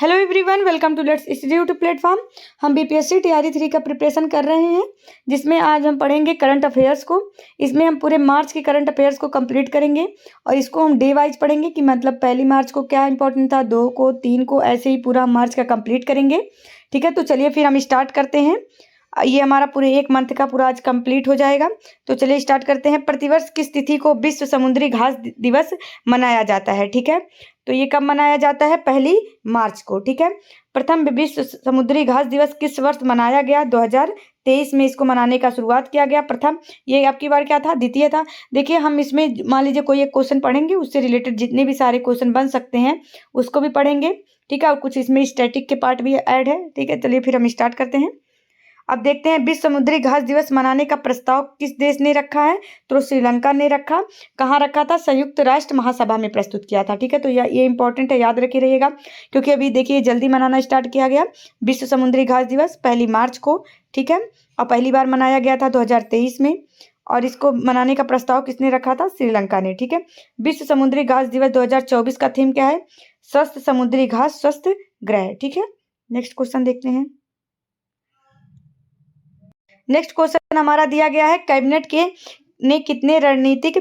Hello everyone, welcome to let's study YouTube platform. हम BPSC TRE 3 का preparation कर रहे हैं, जिसमें आज हम पढ़ेंगे करंट अफेयर्स को। इसमें हम पूरे मार्च के करंट अफेयर्स को कंप्लीट करेंगे और इसको हम डे वाइज पढ़ेंगे कि मतलब पहली मार्च को क्या इंपॉर्टेंट था, 2 को, 3 को, ऐसे ही पूरा मार्च का कंप्लीट करेंगे। ठीक है, तो चलिए फिर हम स्टार्ट करते हैं। ये हमारा पूरे 1 मंथ का पूरा आज कंप्लीट हो जाएगा। तो चलिए स्टार्ट करते हैं। प्रतिवर्ष किस तिथि को विश्व समुद्री घास दिवस मनाया जाता है? ठीक है, तो ये कब मनाया जाता है? 1 मार्च को। ठीक है, प्रथम विश्व समुद्री घास दिवस किस वर्ष मनाया गया? 2023 में इसको मनाने का शुरुआत किया गया। प्रथम, ये आपकी बार क्या था? द्वितीय था। देखिए, हम इसमें मान लीजिए कोई एक क्वेश्चन पढ़ेंगे, उससे रिलेटेड जितने भी सारे क्वेश्चन बन सकते हैं उसको भी पढ़ेंगे। ठीक है, और कुछ इसमें स्टैटिक के पार्ट भी ऐड है। ठीक है, चलिए फिर हम स्टार्ट करते हैं। अब देखते हैं, विश्व समुद्री घास दिवस मनाने का प्रस्ताव किस देश ने रखा है? तो श्रीलंका ने रखा। कहाँ रखा था? संयुक्त राष्ट्र महासभा में प्रस्तुत किया था। ठीक है, तो ये इंपॉर्टेंट है, याद रखे रहिएगा, क्योंकि अभी देखिए जल्दी मनाना स्टार्ट किया गया विश्व समुद्री घास दिवस 1 मार्च को। ठीक है, और पहली बार मनाया गया था 2023 में, और इसको मनाने का प्रस्ताव किसने रखा था? श्रीलंका ने। ठीक है, विश्व समुद्री घास दिवस 2024 का थीम क्या है? स्वस्थ समुद्री घास, स्वस्थ ग्रह। ठीक है, नेक्स्ट क्वेश्चन देखते हैं। नेक्स्ट क्वेश्चन हमारा दिया गया है, कैबिनेट के ने कितने रणनीतिक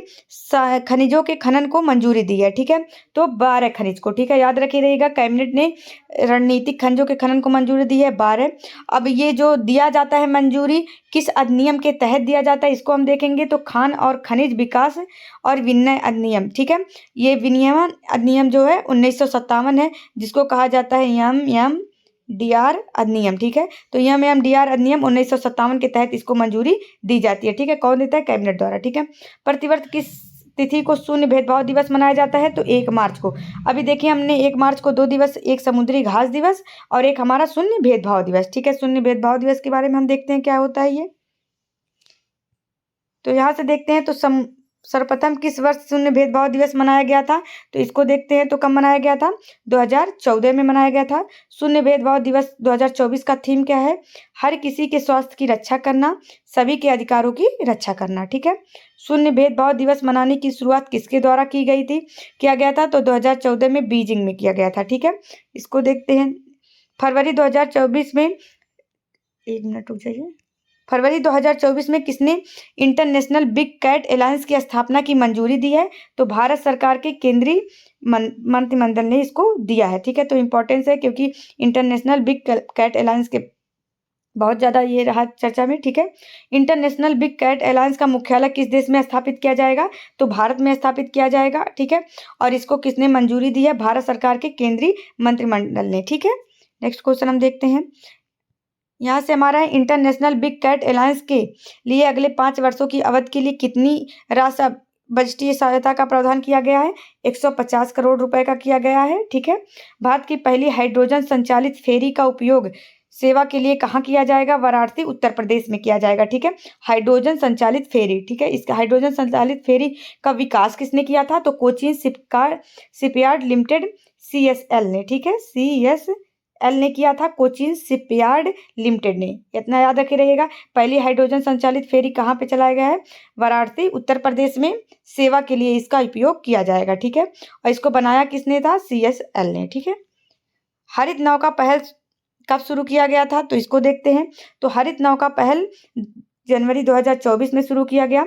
खनिजों के खनन को मंजूरी दी है? ठीक है, तो 12 खनिज को। ठीक है, याद रखिए रहिएगा, कैबिनेट ने रणनीतिक खनिजों के खनन को मंजूरी दी है 12। अब ये जो दिया जाता है मंजूरी, किस अधिनियम के तहत दिया जाता है, इसको हम देखेंगे। तो खान और खनिज विकास और विनिमय अधिनियम। ठीक है, ये विनियमन अधिनियम जो है 1957 है, जिसको कहा जाता है MMDR अधिनियम। ठीक है, तो MMDR अधिनियम 1957 के तहत इसको मंजूरी दी जाती है। ठीक है, कौन देता है? कैबिनेट द्वारा। ठीक है, प्रतिवर्ष किस तिथि को शून्य भेदभाव दिवस मनाया जाता है? तो 1 मार्च को। अभी देखिए, हमने 1 मार्च को 2 दिवस, एक समुद्री घास दिवस और एक हमारा शून्य भेदभाव दिवस। ठीक है, शून्य भेदभाव दिवस के बारे में हम देखते हैं क्या होता है ये। तो यहाँ से देखते हैं, तो सर्वप्रथम किस वर्ष शून्य भेदभाव दिवस मनाया गया था? तो इसको देखते हैं, तो कब मनाया गया था? 2014 में मनाया गया था। शून्य भेदभाव दिवस 2024 का थीम क्या है? हर किसी के स्वास्थ्य की रक्षा करना, सभी के अधिकारों की रक्षा करना। ठीक है, शून्य भेदभाव दिवस मनाने की शुरुआत किसके द्वारा की गई थी, किया गया था? तो 2014 में बीजिंग में किया गया था। ठीक है, इसको देखते हैं। फरवरी 2024 में, 1 मिनट रुक जाइए, फरवरी 2024 में किसने इंटरनेशनल बिग कैट अलायंस की स्थापना की मंजूरी दी है? तो भारत सरकार के केंद्रीय मंत्रिमंडल ने इसको दिया है। ठीक है, तो इंपॉर्टेंस है, क्योंकि इंटरनेशनल बिग कैट अलायंस के बहुत ज़्यादा ये रहा चर्चा में। ठीक है, इंटरनेशनल बिग कैट अलायंस का मुख्यालय किस देश में स्थापित किया जाएगा? तो भारत में स्थापित किया जाएगा। ठीक है, और इसको किसने मंजूरी दी है? भारत सरकार के केंद्रीय मंत्रिमंडल ने। ठीक है, नेक्स्ट क्वेश्चन हम देखते हैं। यहाँ से हमारा है, इंटरनेशनल बिग कैट अलायंस के लिए अगले 5 वर्षों की अवधि के लिए कितनी राशि बजटीय सहायता का प्रावधान किया गया है? 150 करोड़ रुपए का किया गया है। ठीक है, भारत की पहली हाइड्रोजन संचालित फेरी का उपयोग सेवा के लिए कहाँ किया जाएगा? वाराणसी, उत्तर प्रदेश में किया जाएगा। ठीक है, हाइड्रोजन संचालित फेरी। ठीक है, इस हाइड्रोजन संचालित फेरी का विकास किसने किया था? तो कोचीन शिपयार्ड लिमिटेड, CSL ने। ठीक है, CSL ने किया था, कोचीन शिपयार्ड लिमिटेड ने। इतना याद रखे रहिएगा। पहली हाइड्रोजन संचालित फेरी कहाँ पे चलाया गया है? वाराणसी, उत्तर प्रदेश में सेवा के लिए इसका उपयोग किया जाएगा। ठीक है, और इसको बनाया किसने था? CSL ने। ठीक है, हरित नौका पहल कब शुरू किया गया था? तो इसको देखते हैं। तो हरित नौका पहल जनवरी 2024 में शुरू किया गया।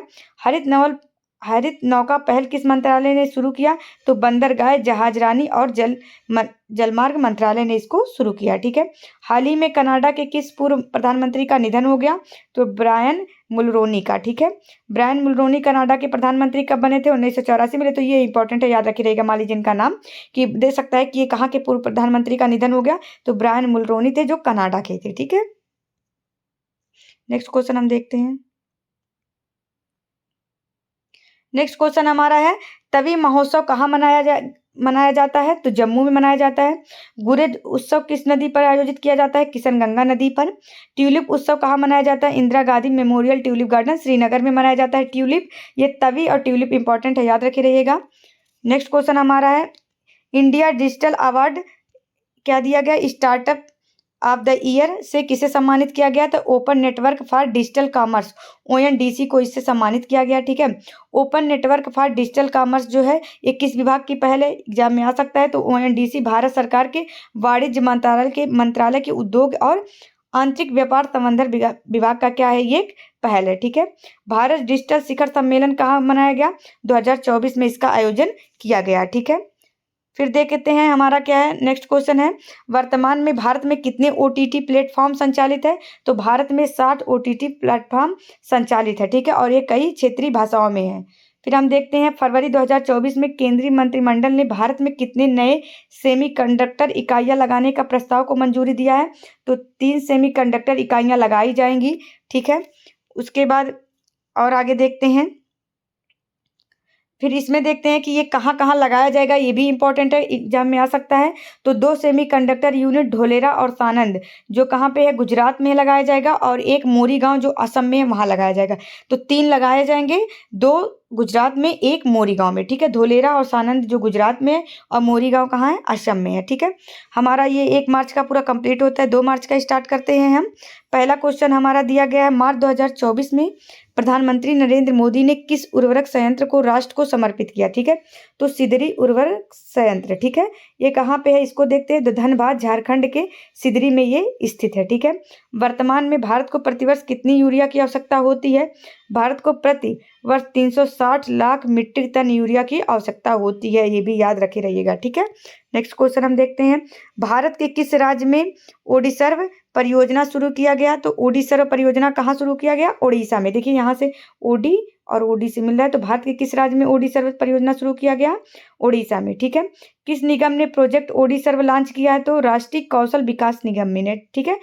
हरित नौका पहल किस मंत्रालय ने शुरू किया? तो बंदरगाह, जहाजरानी और जलमार्ग मंत्रालय ने इसको शुरू किया। ठीक है, हाल ही में कनाडा के किस पूर्व प्रधानमंत्री का निधन हो गया? तो ब्रायन मुलरोनी का। ठीक है, ब्रायन मुलरोनी कनाडा के प्रधानमंत्री कब बने थे? 1984 में। तो ये इंपॉर्टेंट है, याद रखिए रहेगा। मान लीजिए इनका नाम कि दे सकता है कि ये कहाँ के पूर्व प्रधानमंत्री का निधन हो गया? तो ब्रायन मुलरोनी थे, जो कनाडा के थे। ठीक है, नेक्स्ट क्वेश्चन हम देखते हैं। नेक्स्ट क्वेश्चन हमारा है, तवी महोत्सव कहाँ मनाया जाता है? तो जम्मू में मनाया जाता है। गुरेज उत्सव किस नदी पर आयोजित किया जाता है? किशनगंगा नदी पर। ट्यूलिप उत्सव कहाँ मनाया जाता है? Indira Gandhi memorial tulip garden, Srinagar में मनाया जाता है। ट्यूलिप, ये तवी और ट्यूलिप इंपॉर्टेंट है, याद रखे रहिएगा। नेक्स्ट क्वेश्चन हमारा है, इंडिया डिजिटल अवार्ड क्या दिया गया? स्टार्टअप ऑफ द ईयर से किसे सम्मानित किया गया? तो open network for digital commerce, ONDC को इससे सम्मानित किया गया। ठीक है, open network for digital commerce जो है ये किस विभाग की पहल है? एग्जाम में आ सकता है। तो ONDC भारत सरकार के वाणिज्य मंत्रालय के उद्योग और आंतरिक व्यापार संवर्धन विभाग का क्या है? ये एक पहल है। ठीक है, भारत डिजिटल शिखर सम्मेलन कहाँ मनाया गया? 2024 में इसका आयोजन किया गया। ठीक है, फिर देखते हैं हमारा क्या है। नेक्स्ट क्वेश्चन है, वर्तमान में भारत में कितने OTT प्लेटफॉर्म संचालित है? तो भारत में 60 OTT प्लेटफॉर्म संचालित है। ठीक है, और ये कई क्षेत्रीय भाषाओं में है। फिर हम देखते हैं फरवरी 2024 में केंद्रीय मंत्रिमंडल ने भारत में कितने नए सेमीकंडक्टर इकाइयां लगाने का प्रस्ताव को मंजूरी दिया है? तो 3 सेमीकंडक्टर इकाइयां लगाई जाएंगी। ठीक है, उसके बाद और आगे देखते हैं। फिर इसमें देखते हैं कि ये कहाँ कहाँ लगाया जाएगा, ये भी इंपॉर्टेंट है, एग्जाम में आ सकता है। तो 2 सेमीकंडक्टर यूनिट ढोलेरा और सानंद जो कहाँ पे है? गुजरात में लगाया जाएगा, और एक मोरीगांव जो असम में है वहाँ लगाया जाएगा। तो 3 लगाए जाएंगे, 2 गुजरात में, 1 मोरीगांव में। ठीक है, धोलेरा और सानंद जो गुजरात में है और मोरीगांव कहाँ है? असम में है। ठीक है, हमारा ये 1 मार्च का पूरा कंप्लीट होता है। 2 मार्च का स्टार्ट करते हैं हम। पहला क्वेश्चन हमारा दिया गया है, मार्च 2024 में प्रधानमंत्री नरेंद्र मोदी ने किस उर्वरक संयंत्र को राष्ट्र को समर्पित किया? ठीक है, तो सिदरी उर्वरक संयंत्र। ठीक है, ये कहाँ पे है? इसको देखते हैं। तो धनबाद झारखंड के सिदरी में ये स्थित है। ठीक है, वर्तमान में भारत को प्रतिवर्ष कितनी यूरिया की आवश्यकता होती है? भारत को प्रति वर्ष 360 लाख मीट्रिक टन यूरिया की आवश्यकता होती है, ये भी याद रखे रहिएगा। ठीक है, नेक्स्ट क्वेश्चन हम देखते हैं, भारत के किस राज्य में ओडिसर्व परियोजना शुरू किया गया? तो ओडिसर्व परियोजना कहाँ शुरू किया गया? उड़ीसा में। देखिए यहाँ से ओडी और ओडिसी मिल रहा है। तो भारत के किस राज्य में ओडिसर्व परियोजना शुरू किया गया? उड़ीसा में। ठीक है, किस निगम ने प्रोजेक्ट ओडिसर्व लॉन्च किया है? तो राष्ट्रीय कौशल विकास निगम ने। ठीक है,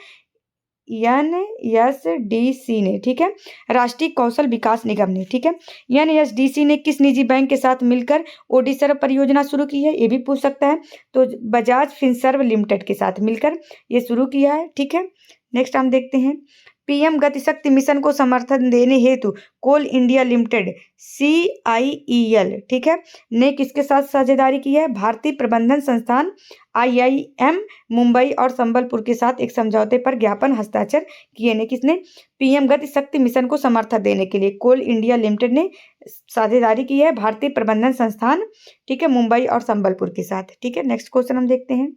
NSDC ने। ठीक है, राष्ट्रीय कौशल विकास निगम ने। ठीक है, NSDC ने किस निजी बैंक के साथ मिलकर ओडिसर्व परियोजना शुरू की है? ये भी पूछ सकता है। तो बजाज फिनसर्व लिमिटेड के साथ मिलकर ये शुरू किया है। ठीक है, नेक्स्ट हम देखते हैं, PM गतिशक्ति मिशन को समर्थन देने हेतु कोल इंडिया लिमिटेड CIEL, ठीक है, ने किसके साथ साझेदारी की है? भारतीय प्रबंधन संस्थान IIM मुंबई और संबलपुर के साथ एक समझौते पर ज्ञापन हस्ताक्षर किए ने। किसने? PM गतिशक्ति मिशन को समर्थन देने के लिए कोल इंडिया लिमिटेड ने साझेदारी की है भारतीय प्रबंधन संस्थान, ठीक है, मुंबई और संबलपुर के साथ। ठीक है, नेक्स्ट क्वेश्चन हम देखते हैं।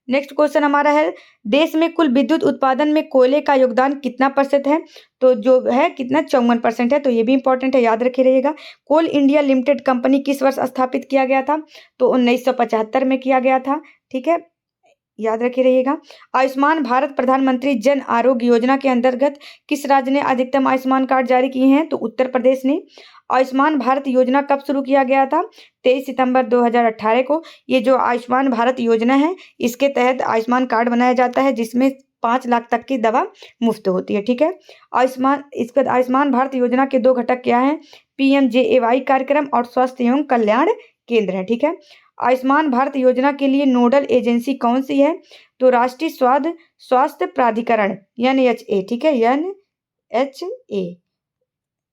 नेक्स्ट क्वेश्चन हमारा है, देश में कुल विद्युत उत्पादन में कोयले का योगदान कितना % है? तो जो है कितना? 54% है। तो ये भी इंपॉर्टेंट है, याद रखे रहिएगा। कोल इंडिया लिमिटेड कंपनी किस वर्ष स्थापित किया गया था? तो 1975 में किया गया था। ठीक है, याद रखे रहिएगा। आयुष्मान भारत प्रधानमंत्री जन आरोग्य योजना के अंतर्गत किस राज्य ने अधिकतम आयुष्मान कार्ड जारी किए हैं? तो उत्तर प्रदेश ने। आयुष्मान भारत योजना कब शुरू किया गया था? 23 सितंबर 2018 को। ये जो आयुष्मान भारत योजना है इसके तहत आयुष्मान कार्ड बनाया जाता है जिसमें 5 लाख तक की दवा मुफ्त होती है। ठीक है, आयुष्मान भारत योजना के 2 घटक क्या हैं? PMJAY कार्यक्रम और स्वास्थ्य एवं कल्याण केंद्र है। ठीक है, आयुष्मान भारत योजना के लिए नोडल एजेंसी कौन सी है? तो राष्ट्रीय स्वास्थ्य प्राधिकरण NHA। ठीक है, NHA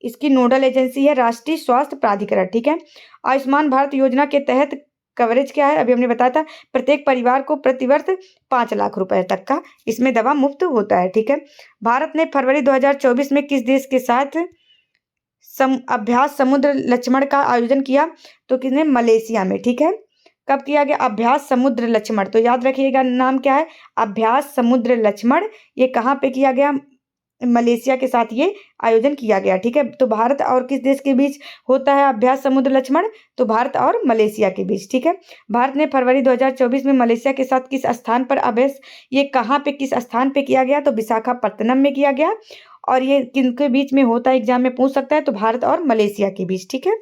इसकी नोडल एजेंसी है, राष्ट्रीय स्वास्थ्य प्राधिकरण। ठीक है, आयुष्मान भारत योजना के तहत कवरेज क्या है? अभी हमने बताया था, प्रत्येक परिवार को प्रतिवर्ष 5 लाख रुपए तक का इसमें दवा मुफ्त होता है। ठीक है, भारत ने फरवरी 2024 में किस देश के साथ अभ्यास समुद्र लक्ष्मण का आयोजन किया? तो किसने? मलेशिया में। ठीक है, कब किया गया? अभ्यास समुद्र लक्ष्मण। तो याद रखिएगा नाम क्या है? अभ्यास समुद्र लक्ष्मण। ये कहाँ पे किया गया? मलेशिया के साथ ये आयोजन किया गया। ठीक है, तो भारत और किस देश के बीच होता है अभ्यास समुद्र लक्ष्मण? तो भारत और मलेशिया के बीच। ठीक है, भारत ने फरवरी 2024 में मलेशिया के साथ किस स्थान पर अभ्यास, ये कहाँ पे किस स्थान पे किया गया? तो विशाखापत्तनम में किया गया। और ये किनके बीच में होता है? एग्जाम में पूछ सकता है। तो भारत और मलेशिया के बीच। ठीक है,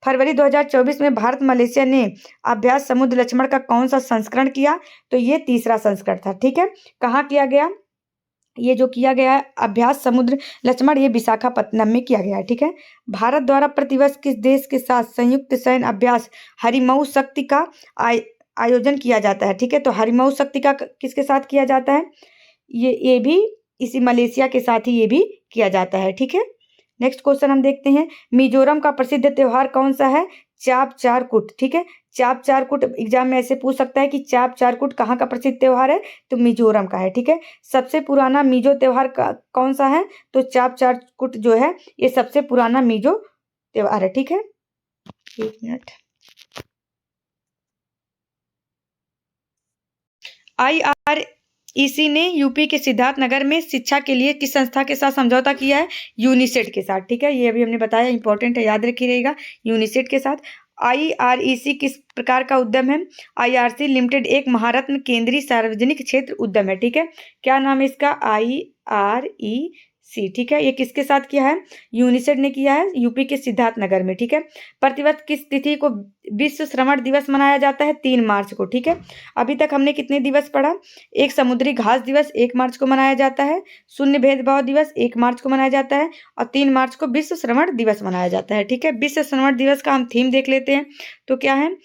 फरवरी 2024 में भारत मलेशिया ने अभ्यास समुद्र लक्ष्मण का कौन सा संस्करण किया? तो ये 3रा संस्करण था। ठीक है, कहाँ किया गया? ये जो किया गया है अभ्यास समुद्र लक्ष्मण, ये विशाखापत्तनम में किया गया है। ठीक है, भारत द्वारा प्रतिवर्ष किस देश के साथ संयुक्त सैन्य अभ्यास हरिमऊ शक्ति का आयोजन किया जाता है? ठीक है, तो हरिमऊ शक्ति का किसके साथ किया जाता है? ये भी इसी मलेशिया के साथ ही ये भी किया जाता है। ठीक है, नेक्स्ट क्वेश्चन हम देखते हैं, मिजोरम का प्रसिद्ध त्योहार कौन सा है? चाप चारकुट, ठीक है। चाप चारकुट एग्जाम में ऐसे पूछ सकता है कि चाप चारकुट कहाँ का प्रसिद्ध त्योहार है, तो मिजोरम का है, ठीक है। सबसे पुराना मिजो त्योहार का कौन सा है, तो चाप चारकुट जो है ये सबसे पुराना मिजो त्योहार है, ठीक है। एक मिनट। IREC ने यूपी के सिद्धार्थनगर में शिक्षा के लिए किस संस्था के साथ समझौता किया है, यूनिसेड के साथ, ठीक है। ये अभी हमने बताया, इंपॉर्टेंट है, याद रखिएगा, यूनिसेड के साथ। IREC किस प्रकार का उद्यम है, IRC लिमिटेड एक महारत्न केंद्रीय सार्वजनिक क्षेत्र उद्यम है, ठीक है। क्या नाम है इसका, IREC, ठीक है। ये किसके साथ किया है, यूनिसेड ने किया है, यूपी के सिद्धार्थनगर में, ठीक है। प्रतिवर्ष किस तिथि को विश्व श्रवण दिवस मनाया जाता है, 3 मार्च को, ठीक है। अभी तक हमने कितने दिवस पढ़ा, एक समुद्री घास दिवस 1 मार्च को मनाया जाता है, शून्य भेदभाव दिवस 1 मार्च को मनाया जाता है, और 3 मार्च को विश्व श्रवण दिवस मनाया जाता है, ठीक है। विश्व श्रवण दिवस का हम थीम देख लेते हैं, तो क्या है,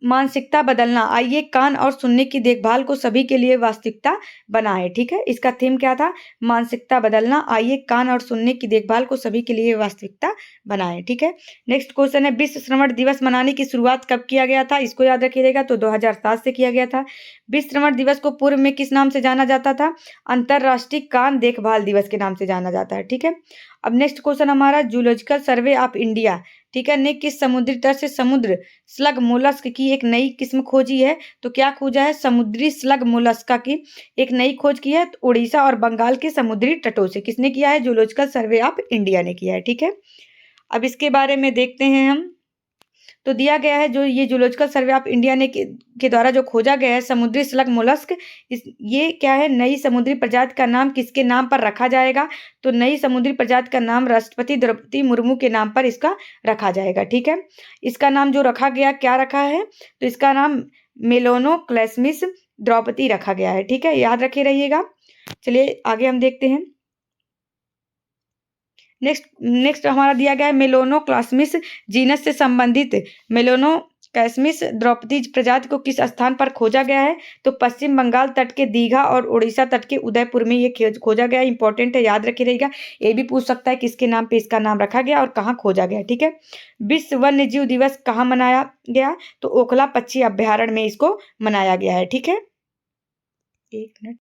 मानसिकता बदलना, आइए कान और सुनने की देखभाल को सभी के लिए वास्तविकता बनाएं, ठीक है। इसका थीम क्या था, मानसिकता बदलना, आइए कान और सुनने की देखभाल को सभी के लिए वास्तविकता बनाएं, ठीक है। नेक्स्ट क्वेश्चन है, विश्व श्रवण दिवस मनाने की शुरुआत कब किया गया था, इसको याद रखिएगा, तो 2007 से किया गया था। विश्व श्रवण दिवस को पूर्व में किस नाम से जाना जाता था, अंतरराष्ट्रीय कान देखभाल दिवस के नाम से जाना जाता है, ठीक है। अब नेक्स्ट क्वेश्चन हमारा, जूलॉजिकल सर्वे ऑफ इंडिया, ठीक है, ने किस समुद्री तट से समुद्र स्लग मोलस्क की एक नई किस्म खोजी है, तो क्या खोजा है, समुद्री स्लग मोलस्का की एक नई खोज की है, तो उड़ीसा और बंगाल के समुद्री तटों से, किसने किया है, जूलॉजिकल सर्वे ऑफ इंडिया ने किया है, ठीक है। अब इसके बारे में देखते हैं हम, तो दिया गया है, जो ये जूलॉजिकल सर्वे ऑफ इंडिया ने के द्वारा जो खोजा गया है समुद्री स्लग मोलस्क, ये क्या है, नई समुद्री प्रजाति का नाम किसके नाम पर रखा जाएगा, तो नई समुद्री प्रजाति का नाम राष्ट्रपति द्रौपदी मुर्मू के नाम पर इसका रखा जाएगा, ठीक है। इसका नाम जो रखा गया, क्या रखा है, तो इसका नाम मेलोनोक्लेस्मिस द्रौपदी रखा गया है, ठीक है, याद रखे रहिएगा। चलिए आगे हम देखते हैं। नेक्स्ट हमारा दिया गया है, मेलोनोक्लास्मिस जीनस से संबंधित मेलोनोक्लास्मिस द्रौपदी प्रजाति को किस स्थान पर खोजा गया है, तो पश्चिम बंगाल तट के दीघा और उड़ीसा तट के उदयपुर में ये खोजा गया, इंपॉर्टेंट है, याद रखे रहेगा। ये भी पूछ सकता है किसके नाम पे इसका नाम रखा गया और कहाँ खोजा गया, ठीक है। विश्व वन्य जीव दिवस कहाँ मनाया गया, तो ओखला पक्षी अभ्यारण्य में इसको मनाया गया है, ठीक है। एक मिनट,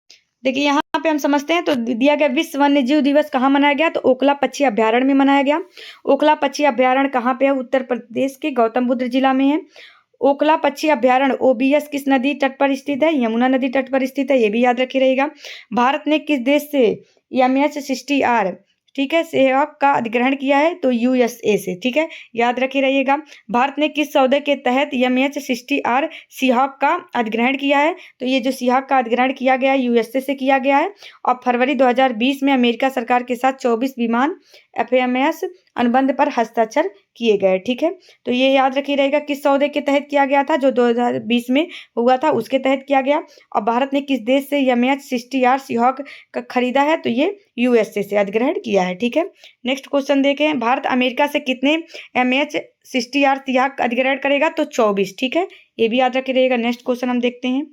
देखिए यहाँ पे हम समझते हैं, तो दिया गया विश्व वन्य जीव दिवस कहाँ मनाया गया, तो ओखला पक्षी अभ्यारण्य में मनाया गया। ओखला पक्षी अभ्यारण्य कहाँ पे है, उत्तर प्रदेश के गौतम बुद्ध जिला में है। ओखला पक्षी अभ्यारण्य OBS किस नदी तट पर स्थित है, यमुना नदी तट पर स्थित है, ये भी याद रखे रहेगा। भारत ने किस देश से MH-60R, ठीक है, सेहवाग का अधिग्रहण किया है, तो USA से, ठीक है, याद रखे रहिएगा। भारत ने किस सौदे के तहत MH-60R सेहवाग का अधिग्रहण किया है, तो ये जो सेहवाग का अधिग्रहण किया गया है USA से किया गया है, और फरवरी 2020 में अमेरिका सरकार के साथ 24 विमान FAMS अनुबंध पर हस्ताक्षर किए गए, ठीक है। तो ये याद रखिए रहेगा, किस सौदे के तहत किया गया था, जो 2020 में हुआ था उसके तहत किया गया। और भारत ने किस देश से MH-60R सेहवाग का खरीदा है, तो ये USA से अधिग्रहण किया है, ठीक है। नेक्स्ट क्वेश्चन देखें, भारत अमेरिका से कितने MH-60R सेहवाग का अधिग्रहण करेगा, तो 24, ठीक है, ये भी याद रखे रहेगा। नेक्स्ट क्वेश्चन हम देखते हैं।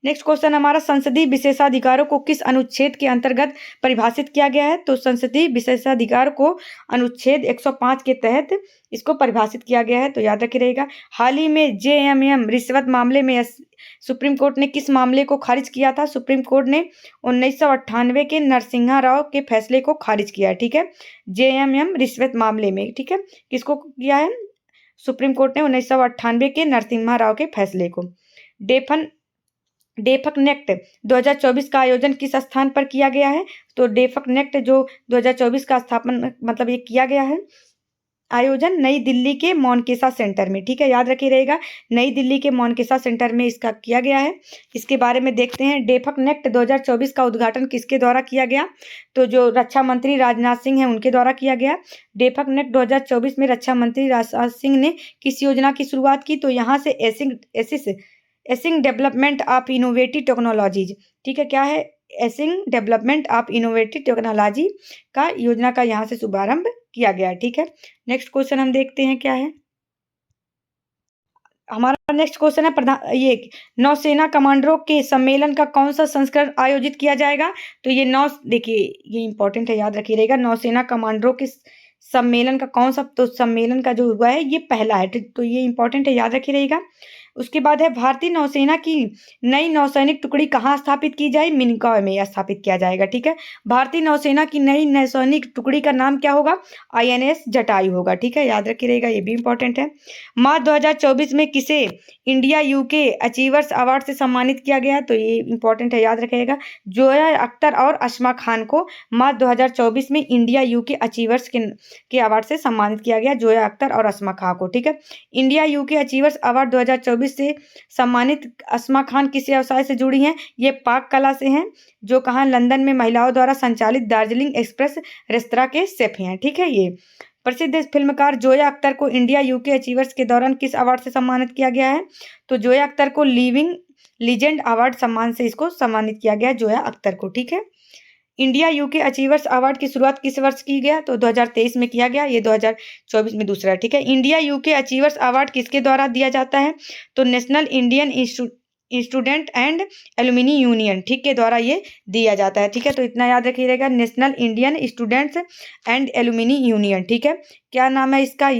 नेक्स्ट क्वेश्चन हमारा, संसदीय विशेषाधिकारों को किस अनुच्छेद के अंतर्गत परिभाषित किया गया है, तो संसदीय विशेषाधिकार को अनुच्छेद 105 के तहत इसको परिभाषित किया गया है, तो याद रखे रहेगा। हाल ही में JMM रिश्वत मामले में सुप्रीम कोर्ट ने किस मामले को खारिज किया था, सुप्रीम कोर्ट ने 1998 के नरसिम्हा राव के फैसले को खारिज किया है, ठीक है, JMM रिश्वत मामले में, ठीक है, किसको किया है, सुप्रीम कोर्ट ने 1998 के नरसिम्हा राव के फैसले को। डेफक नेक्ट 2024 का आयोजन किस स्थान पर किया गया है, तो डेफक नेक्ट जो 2024 का स्थापन मतलब ये किया गया है आयोजन नई दिल्ली के मोनकेसा सेंटर में, ठीक है, याद रखिए रहेगा, नई दिल्ली के मोनकेसा सेंटर में इसका किया गया है। इसके बारे में देखते हैं, डेफक नेक्ट 2024 का उद्घाटन किसके द्वारा किया गया, तो जो रक्षा मंत्री राजनाथ सिंह हैं उनके द्वारा किया गया। डेफक नेक्ट 2024 में रक्षा मंत्री राजनाथ सिंह ने किस योजना की शुरुआत की, तो यहाँ से एसिंग डेवलपमेंट ऑफ इनोवेटिव टेक्नोलॉजीज, ठीक है, क्या है, एसिंग डेवलपमेंट ऑफ इनोवेटिव टेक्नोलॉजी का योजना का यहाँ से शुभारंभ किया गया, ठीक है। नेक्स्ट क्वेश्चन हम देखते हैं क्या है, हमारा नेक्स्ट क्वेश्चन है ये नौसेना कमांडरों के सम्मेलन का कौन सा संस्करण आयोजित किया जाएगा, तो ये देखिए ये इंपॉर्टेंट है, याद रखिए रहेगा, नौसेना कमांडरों के सम्मेलन का कौन सा, तो सम्मेलन का जो हुआ है ये पहला है, तो ये इंपॉर्टेंट है, याद रखिए रहेगा। उसके बाद है भारतीय नौसेना की नई नौसैनिक टुकड़ी कहाँ स्थापित की जाए, मिनकॉय में स्थापित किया जाएगा, ठीक है। भारतीय नौसेना की नई नौसैनिक टुकड़ी का नाम क्या होगा, INS जटायु होगा, ठीक है, याद रखिए रहेगा, ये भी इंपॉर्टेंट है। मार्च 2024 में किसे इंडिया UK अचीवर्स अवार्ड से सम्मानित किया गया, तो ये इंपॉर्टेंट है, याद रखिएगा। जोया अख्तर और अस्मा खान को मार्च 2024 में इंडिया UK अचीवर्स के अवार्ड से सम्मानित किया गया, जोया अख्तर और अस्मा खान को, ठीक है। इंडिया UK अचीवर्स अवार्ड 2024 से सम्मानित अस्मा खान किस व्यवसाय से जुड़ी हैं, ये पाक कला से हैं, जो कहाँ लंदन में महिलाओं द्वारा संचालित दार्जिलिंग एक्सप्रेस रेस्तरां के शेफ हैं, ठीक है। ये प्रसिद्ध फिल्मकार जोया अख्तर को इंडिया UK अचीवर्स के दौरान किस अवार्ड से सम्मानित किया गया है, तो जोया अख्तर को लिविंग लीजेंड अवार्ड सम्मान से इसको सम्मानित किया गया, जोया अख्तर को, ठीक है। इंडिया UK अचीवर्स अवार्ड की शुरुआत किस वर्ष की गया, तो 2023 में किया गया, ये 2024 में दूसरा है, ठीक है। इंडिया UK अचीवर्स अवार्ड किसके द्वारा दिया जाता है, तो national Indian student and alumni union, ठीक के द्वारा ये दिया जाता है, ठीक है। तो इतना याद रखिएगा, national Indian students and alumni union, ठीक है। क्या नाम है इसका,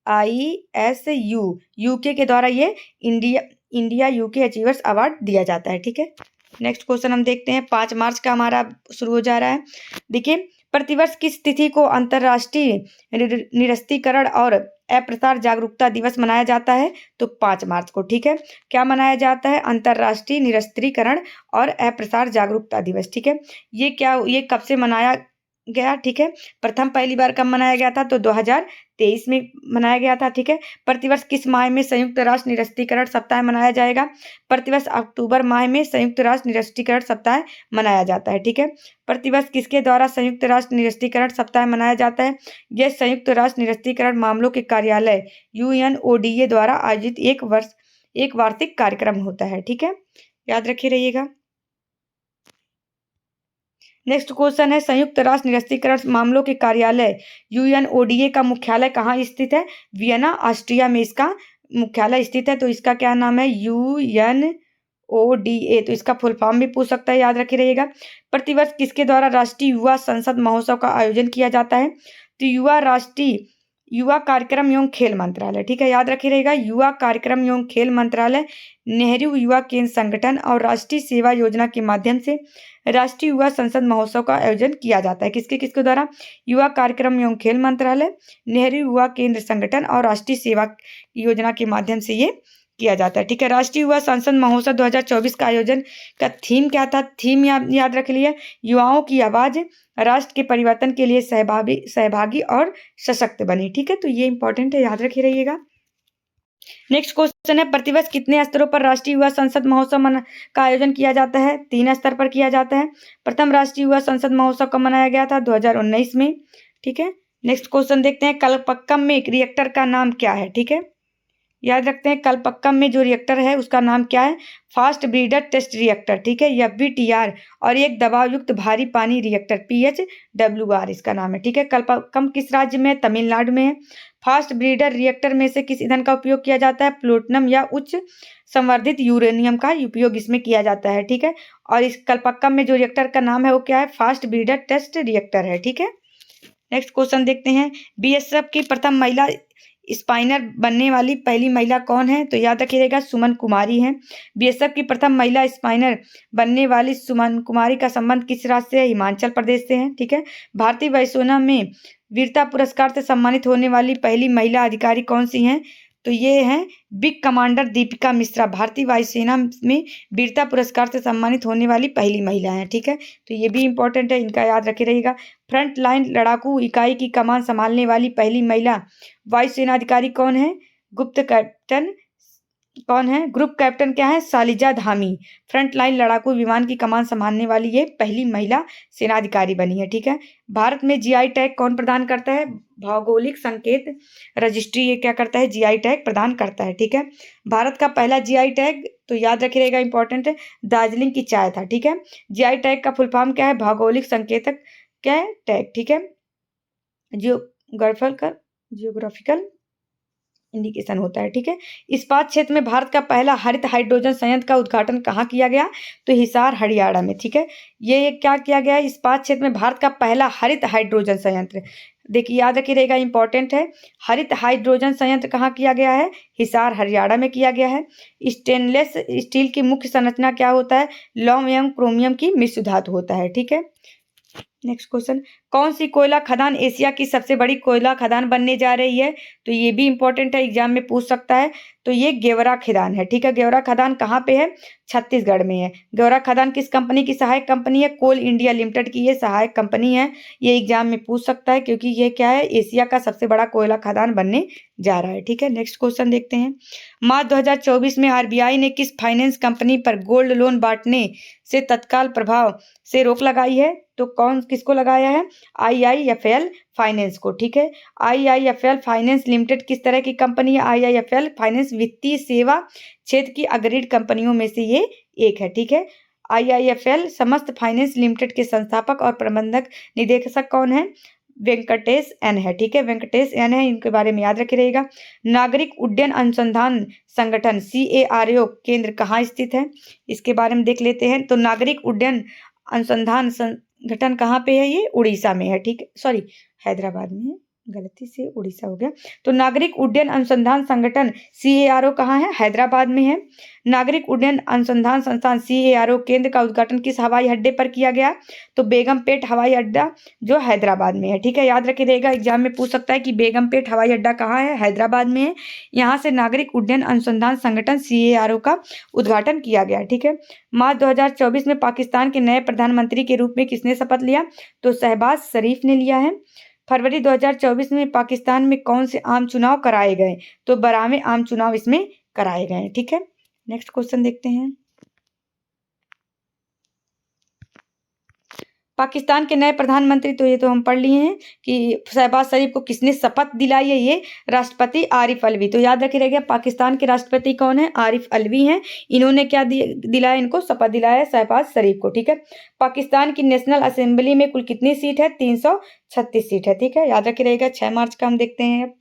NISU UK के द्वारा ये इंडिया UK अचीवर्स अवार्ड दिया जाता है, ठीक है। नेक्स्ट क्वेश्चन हम देखते हैं, 5 मार्च का हमारा शुरू हो जा रहा है। देखिए, प्रतिवर्ष किस तिथि को अंतर्राष्ट्रीय निरस्तीकरण और अप्रसार जागरूकता दिवस मनाया जाता है, तो 5 मार्च को, ठीक है। क्या मनाया जाता है, अंतर्राष्ट्रीय निरस्त्रीकरण और अप्रसार जागरूकता दिवस, ठीक है। ये कब से मनाया गया, ठीक है। प्रथम पहली बार कब मनाया गया था, तो 2023 में मनाया गया था, ठीक है। प्रतिवर्ष किस माह में संयुक्त राष्ट्र निरस्त्रीकरण सप्ताह मनाया जाएगा, प्रतिवर्ष अक्टूबर माह में संयुक्त राष्ट्र निरस्त्रीकरण सप्ताह मनाया जाता है, ठीक है। प्रतिवर्ष किसके द्वारा संयुक्त राष्ट्र निरस्त्रीकरण सप्ताह मनाया जाता है, यह संयुक्त राष्ट्र निरस्त्रीकरण मामलों के कार्यालय UNODA द्वारा आयोजित एक वार्षिक कार्यक्रम होता है, ठीक है, याद रखे रहिएगा। नेक्स्ट क्वेश्चन है, संयुक्त राष्ट्र निरस्त्रीकरण मामलों के कार्यालय UNODA का मुख्यालय कहाँ स्थित है, वियना ऑस्ट्रिया में इसका मुख्यालय स्थित है, तो इसका क्या नाम है, UNODA, तो इसका फुल फॉर्म भी पूछ सकता है, याद रखे रहिएगा। प्रतिवर्ष किसके द्वारा राष्ट्रीय युवा संसद महोत्सव का आयोजन किया जाता है, तो युवा कार्यक्रम एवं खेल मंत्रालय, ठीक है, याद रखे रहेगा। युवा कार्यक्रम एवं खेल मंत्रालय नेहरू युवा केंद्र संगठन और राष्ट्रीय सेवा योजना के माध्यम से राष्ट्रीय युवा संसद महोत्सव का आयोजन किया जाता है, किसके द्वारा, युवा कार्यक्रम एवं खेल मंत्रालय, नेहरू युवा केंद्र संगठन और राष्ट्रीय सेवा योजना के माध्यम से ये किया जाता है, ठीक है। राष्ट्रीय युवा संसद महोत्सव 2024 का आयोजन का थीम क्या था, थीम याद रख लिया, युवाओं की आवाज राष्ट्र के परिवर्तन के लिए सहभागी और सशक्त बने, ठीक है। तो ये इंपॉर्टेंट है, याद रखे रहिएगा। नेक्स्ट क्वेश्चन है, प्रतिवर्ष कितने स्तरों पर राष्ट्रीय युवा संसद महोत्सव का आयोजन किया जाता है, 3 स्तर पर किया जाता है। प्रथम राष्ट्रीय युवा संसद महोत्सव कब मनाया गया था, 2019 में, ठीक है। नेक्स्ट क्वेश्चन देखते हैं, कलपक्कम में एक रिएक्टर का नाम क्या है, ठीक है, याद रखते हैं। कलपक्कम में जो रिएक्टर है उसका नाम क्या है, फास्ट ब्रीडर टेस्ट रिएक्टर, ठीक है, FBTR, और एक दबाव युक्त भारी पानी रिएक्टर PHWR इसका नाम है, ठीक है। कलपक्कम किस राज्य में, तमिलनाडु में है। फास्ट ब्रीडर रिएक्टर में से किस ईंधन का उपयोग किया जाता है, प्लूटोनियम या उच्च संवर्धित यूरेनियम का उपयोग इसमें किया जाता है, ठीक है। और इस कलपक्कम में जो रिएक्टर का नाम है वो क्या है, फास्ट ब्रीडर टेस्ट रिएक्टर है, ठीक है। नेक्स्ट क्वेश्चन देखते हैं, BSF की प्रथम महिला स्पाइनर बनने वाली पहली महिला कौन है, तो याद रखिएगा, सुमन कुमारी है। BSF की प्रथम महिला स्पाइनर बनने वाली सुमन कुमारी का संबंध किस राज्य से है, हिमाचल प्रदेश से है, ठीक है। भारतीय वायुसेना में वीरता पुरस्कार से सम्मानित होने वाली पहली महिला अधिकारी कौन सी हैं, तो ये हैं बिग कमांडर दीपिका मिश्रा, भारतीय वायुसेना में वीरता पुरस्कार से सम्मानित होने वाली पहली महिला है, ठीक है। तो ये भी इंपॉर्टेंट है, इनका याद रखे रहिएगा। फ्रंट लाइन लड़ाकू इकाई की कमान संभालने वाली पहली महिला वायुसेना अधिकारी कौन है, ग्रुप कैप्टन क्या है, शालिजा धामी। फ्रंट लाइन लड़ाकू विमान की कमान संभालने वाली ये पहली महिला सेनाधिकारी बनी है, ठीक है। भारत में GI टैग कौन प्रदान करता है, भौगोलिक संकेत रजिस्ट्री ये क्या करता है, GI टैग प्रदान करता है, ठीक है। भारत का पहला GI टैग, तो याद रखिएगा, इंपॉर्टेंट है, दार्जिलिंग की चाय था, ठीक है। GI टैग का फुल फॉर्म क्या है, भौगोलिक संकेतक क्या है, टैग, ठीक है, जियोग्राफिकल इंडिकेशन होता है। ठीक है, इस्पात क्षेत्र में भारत का पहला हरित हाइड्रोजन संयंत्र का उद्घाटन कहाँ किया गया? तो हिसार हरियाणा में। ठीक है, ये क्या किया गया है? इस्पात क्षेत्र में भारत का पहला हरित हाइड्रोजन संयंत्र, देखिए याद रखिए रहेगा, इंपॉर्टेंट है। हरित हाइड्रोजन संयंत्र कहाँ किया गया है? हिसार हरियाणा में किया गया है। स्टेनलेस स्टील की मुख्य संरचना क्या होता है? लौह एवं क्रोमियम की मिश्र धातु होता है। ठीक है, नेक्स्ट क्वेश्चन, कौन सी कोयला खदान एशिया की सबसे बड़ी कोयला खदान बनने जा रही है? तो ये भी इंपॉर्टेंट है, एग्जाम में पूछ सकता है। तो ये गेवरा खदान है। ठीक है, गेवरा खदान कहाँ पे है? छत्तीसगढ़ में है। गेवरा खदान किस कंपनी की सहायक कंपनी है? कोल इंडिया लिमिटेड की ये सहायक कंपनी है। ये एग्जाम में पूछ सकता है क्योंकि ये क्या है? एशिया का सबसे बड़ा कोयला खदान बनने जा रहा है। ठीक है, नेक्स्ट क्वेश्चन देखते हैं। मार्च 2024 में आरबीआई ने किस फाइनेंस कंपनी पर गोल्ड लोन बांटने से तत्काल प्रभाव से रोक लगाई है? तो कौन किसको लगाया है? आईआईएफएल फाइनेंस को। ठीक है, आईआईएफएल फाइनेंस लिमिटेड किस तरह की कंपनी है? आईआईएफएल फाइनेंस वित्तीय सेवा क्षेत्र की अग्रणी कंपनियों में से ये एक है। ठीक है, आईआईएफएल समस्त फाइनेंस लिमिटेड के संस्थापक और प्रबंधक निदेशक कौन है? वेंकटेश एन है। ठीक है, वेंकटेश एन है, इनके बारे में याद रखे रहेगा। नागरिक उड्डयन अनुसंधान संगठन CARO केंद्र कहाँ स्थित है? इसके बारे में देख लेते हैं। तो नागरिक उड्डयन अनुसंधान संगठन कहाँ पे है? ये उड़ीसा में है। ठीक है, सॉरी हैदराबाद में है, गलती से उड़ीसा हो गया। तो नागरिक उड्डयन अनुसंधान संगठन CARO कहाँ है? हैदराबाद में है। नागरिक उड्डयन अनुसंधान संस्थान CARO केंद्र का उद्घाटन किस हवाई अड्डे पर किया गया? तो बेगमपेट हवाई अड्डा जो हैदराबाद में है। ठीक है, याद रखे रहेगा, एग्जाम में पूछ सकता है कि बेगमपेट हवाई अड्डा कहाँ है? हैदराबाद में है। यहाँ से नागरिक उड्डयन अनुसंधान संगठन CARO का उद्घाटन किया गया। ठीक है, मार्च 2024 में पाकिस्तान के नए प्रधानमंत्री के रूप में किसने शपथ लिया? तो शहबाज शरीफ ने लिया है। फरवरी 2024 में पाकिस्तान में कौन से आम चुनाव कराए गए? तो 12वें आम चुनाव इसमें कराए गए। ठीक है, नेक्स्ट क्वेश्चन देखते हैं। पाकिस्तान के नए प्रधानमंत्री, तो ये तो हम पढ़ लिए हैं कि शहबाज शरीफ को किसने शपथ दिलाई है? ये राष्ट्रपति आरिफ अलवी। तो याद रखे रहेगा, पाकिस्तान के राष्ट्रपति कौन है? आरिफ अलवी हैं। इन्होंने क्या दिलाया? इनको शपथ दिलाया है शहबाज शरीफ को। ठीक है, पाकिस्तान की नेशनल असेंबली में कुल कितनी सीट है? 336 सीट है। ठीक है, याद रखे रहेगा। 6 मार्च का हम देखते हैं।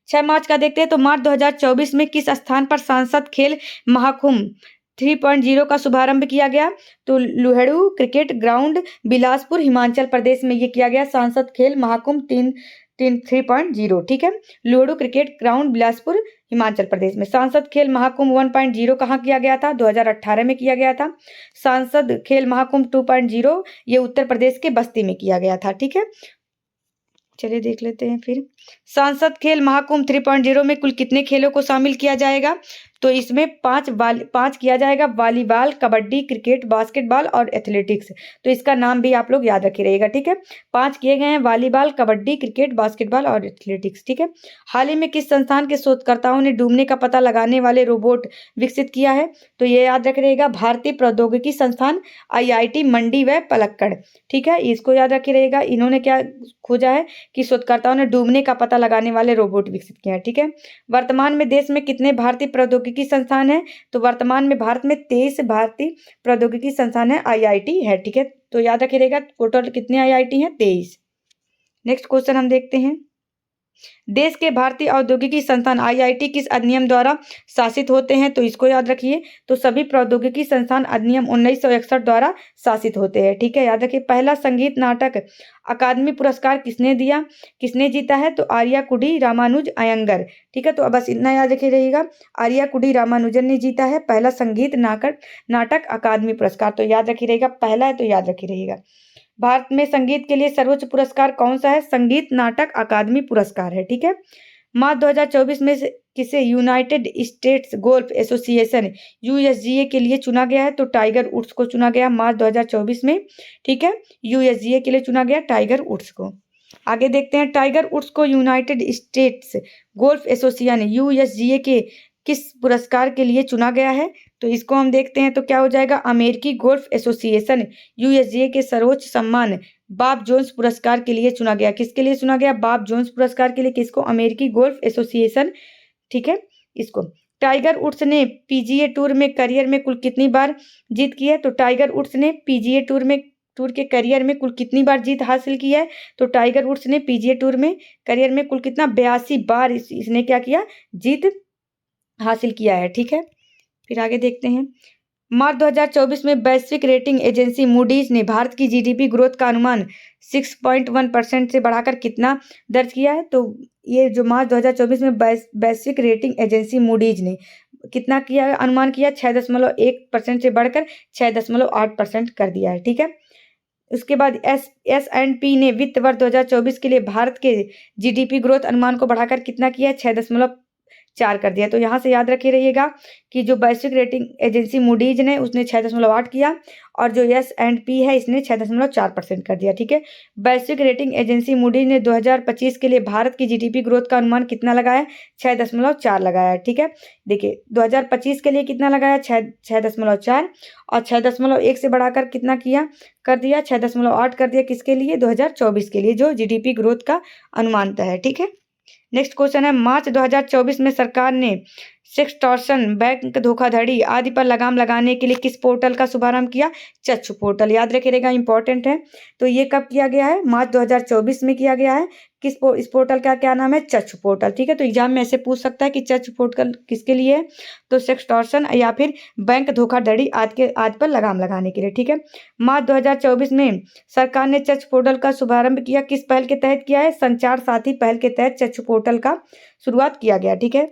6 मार्च का देखते हैं। तो मार्च 2024 में किस स्थान पर सांसद खेल महाकुंभ 3.0 का शुभारंभ किया गया? तो लुहेड़ू क्रिकेट ग्राउंड बिलासपुर हिमाचल प्रदेश में ये किया गया सांसद खेल महाकुंभ 3.0। ठीक है, लुहेड़ू क्रिकेट ग्राउंड बिलासपुर हिमाचल प्रदेश में। सांसद खेल महाकुंभ 1.0 कहाँ किया गया था? 2018 में किया गया था। सांसद खेल महाकुंभ 2.0 ये उत्तर प्रदेश के बस्ती में किया गया था। ठीक है, चलिए देख लेते हैं फिर। सांसद खेल महाकुंभ 3.0 में कुल कितने खेलों को शामिल किया जाएगा? तो इसमें 5 किया जाएगा, वॉलीबॉल, कबड्डी, क्रिकेट, बास्केटबॉल और एथलेटिक्स। तो इसका नाम भी आप लोग याद रखे रहेगा। ठीक है, 5 किए गए हैं, वॉलीबॉल, कबड्डी, क्रिकेट, बास्केटबॉल और एथलेटिक्स। ठीक है, हाल ही में किस संस्थान के शोधकर्ताओं ने डूबने का पता लगाने वाले रोबोट विकसित किया है? तो ये याद रखे रहेगा, भारतीय प्रौद्योगिकी संस्थान IIT मंडी व पलक्कड़। ठीक है, इसको याद रखे रहेगा। इन्होंने क्या खोजा है कि शोधकर्ताओं ने डूबने का पता लगाने वाले रोबोट विकसित किया है। ठीक है, वर्तमान में देश में कितने भारतीय प्रौद्योगिकी संस्थान है? तो वर्तमान में भारत में 23 भारतीय प्रौद्योगिकी संस्थान है, IIT है। ठीक है, तो याद रखिएगा टोटल कितने IIT हैं? 23। नेक्स्ट क्वेश्चन हम देखते हैं। देश के भारतीय औद्योगिकी संस्थान IIT किस अधिनियम द्वारा शासित होते हैं? तो इसको याद रखिए। तो सभी प्रौद्योगिकी संस्थान अधिनियम 1961 द्वारा शासित होते हैं। ठीक है, याद रखिए। पहला संगीत नाटक अकादमी पुरस्कार किसने जीता है? तो आर्याकुडी रामानुज अयंगर। ठीक है, तो बस इतना याद रखे रहिएगा, आर्याकुडी रामानुजन ने जीता है पहला संगीत नाटक अकादमी पुरस्कार। तो याद रखी रहेगा, पहला है तो याद रखी रहेगा। भारत में संगीत के लिए सर्वोच्च पुरस्कार कौन सा है? संगीत नाटक अकादमी पुरस्कार है। ठीक है, मार्च 2024 में किसे United states golf association USGA के लिए चुना गया है? तो टाइगर वुड्स को चुना गया मार्च 2024 में। ठीक है, USGA के लिए चुना गया टाइगर वुड्स को। आगे देखते हैं, टाइगर वुड्स को United states golf association USGA के किस पुरस्कार के लिए चुना गया है? तो इसको हम देखते हैं, तो क्या हो जाएगा? अमेरिकी गोल्फ एसोसिएशन USGA के सर्वोच्च सम्मान बॉब जोन्स पुरस्कार के लिए चुना गया। किसके लिए चुना गया? बॉब जोन्स पुरस्कार के लिए। किसको? अमेरिकी गोल्फ एसोसिएशन। ठीक है, इसको। टाइगर वुड्स ने PGA टूर में करियर में कुल कितनी बार जीत की है? तो टाइगर वुड्स ने PGA टूर में टूर के करियर में कुल कितनी बार जीत हासिल की है? तो टाइगर वुड्स ने पीजीए टूर में करियर में कुल कितना 82 बार इसने क्या किया, जीत हासिल किया है। ठीक है, फिर आगे देखते हैं। मार्च 2024 में वैश्विक रेटिंग एजेंसी मूडीज ने भारत की जीडीपी ग्रोथ का अनुमान 6.1% से बढ़ाकर कितना दर्ज किया है? तो ये जो मार्च 2024 में वैश्विक रेटिंग एजेंसी मूडीज ने कितना किया, अनुमान किया 6.1% से बढ़कर 6.8% कर दिया है। ठीक है, उसके बाद S&P ने वित्त वर्ष 2024 के लिए भारत के जीडीपी ग्रोथ अनुमान को बढ़ाकर कितना किया है, 6.4 कर दिया। तो यहाँ से याद रखे रहिएगा कि जो वैश्विक रेटिंग एजेंसी मूडीज ने उसने 6.8 किया और जो S&P है इसने 6.4% कर दिया। ठीक है, वैश्विक रेटिंग एजेंसी मूडीज ने 2025 के लिए भारत की जीडीपी ग्रोथ का अनुमान कितना लगाया, 6.4 लगाया। ठीक है, देखिए 2025 के लिए कितना लगाया, 6.4 और 6.1 से बढ़ाकर कितना किया, कर दिया 6.8 कर दिया। किसके लिए, 2024 के लिए जो जीडीपी ग्रोथ का अनुमान है। ठीक है, नेक्स्ट क्वेश्चन है, मार्च 2024 में सरकार ने सेक्सटॉर्शन, बैंक धोखाधड़ी आदि पर लगाम लगाने के लिए किस पोर्टल का शुभारंभ किया? चक्षु पोर्टल। याद रखिएगा, इंपॉर्टेंट है। तो ये कब किया गया है, मार्च 2024 में किया गया है। इस पोर्टल का क्या नाम है, चक्षु पोर्टल। ठीक है, तो एग्जाम में ऐसे पूछ सकता है कि चक्षु पोर्टल किसके लिए है, तो सेक्सटॉर्शन या फिर बैंक धोखाधड़ी आदि पर लगाम लगाने के लिए। ठीक है, मार्च 2024 में सरकार ने चक्षु पोर्टल का शुभारंभ किया, किस पहल के तहत किया है, संचार साथी पहल के तहत चक्षु पोर्टल का शुरुआत किया गया। ठीक है,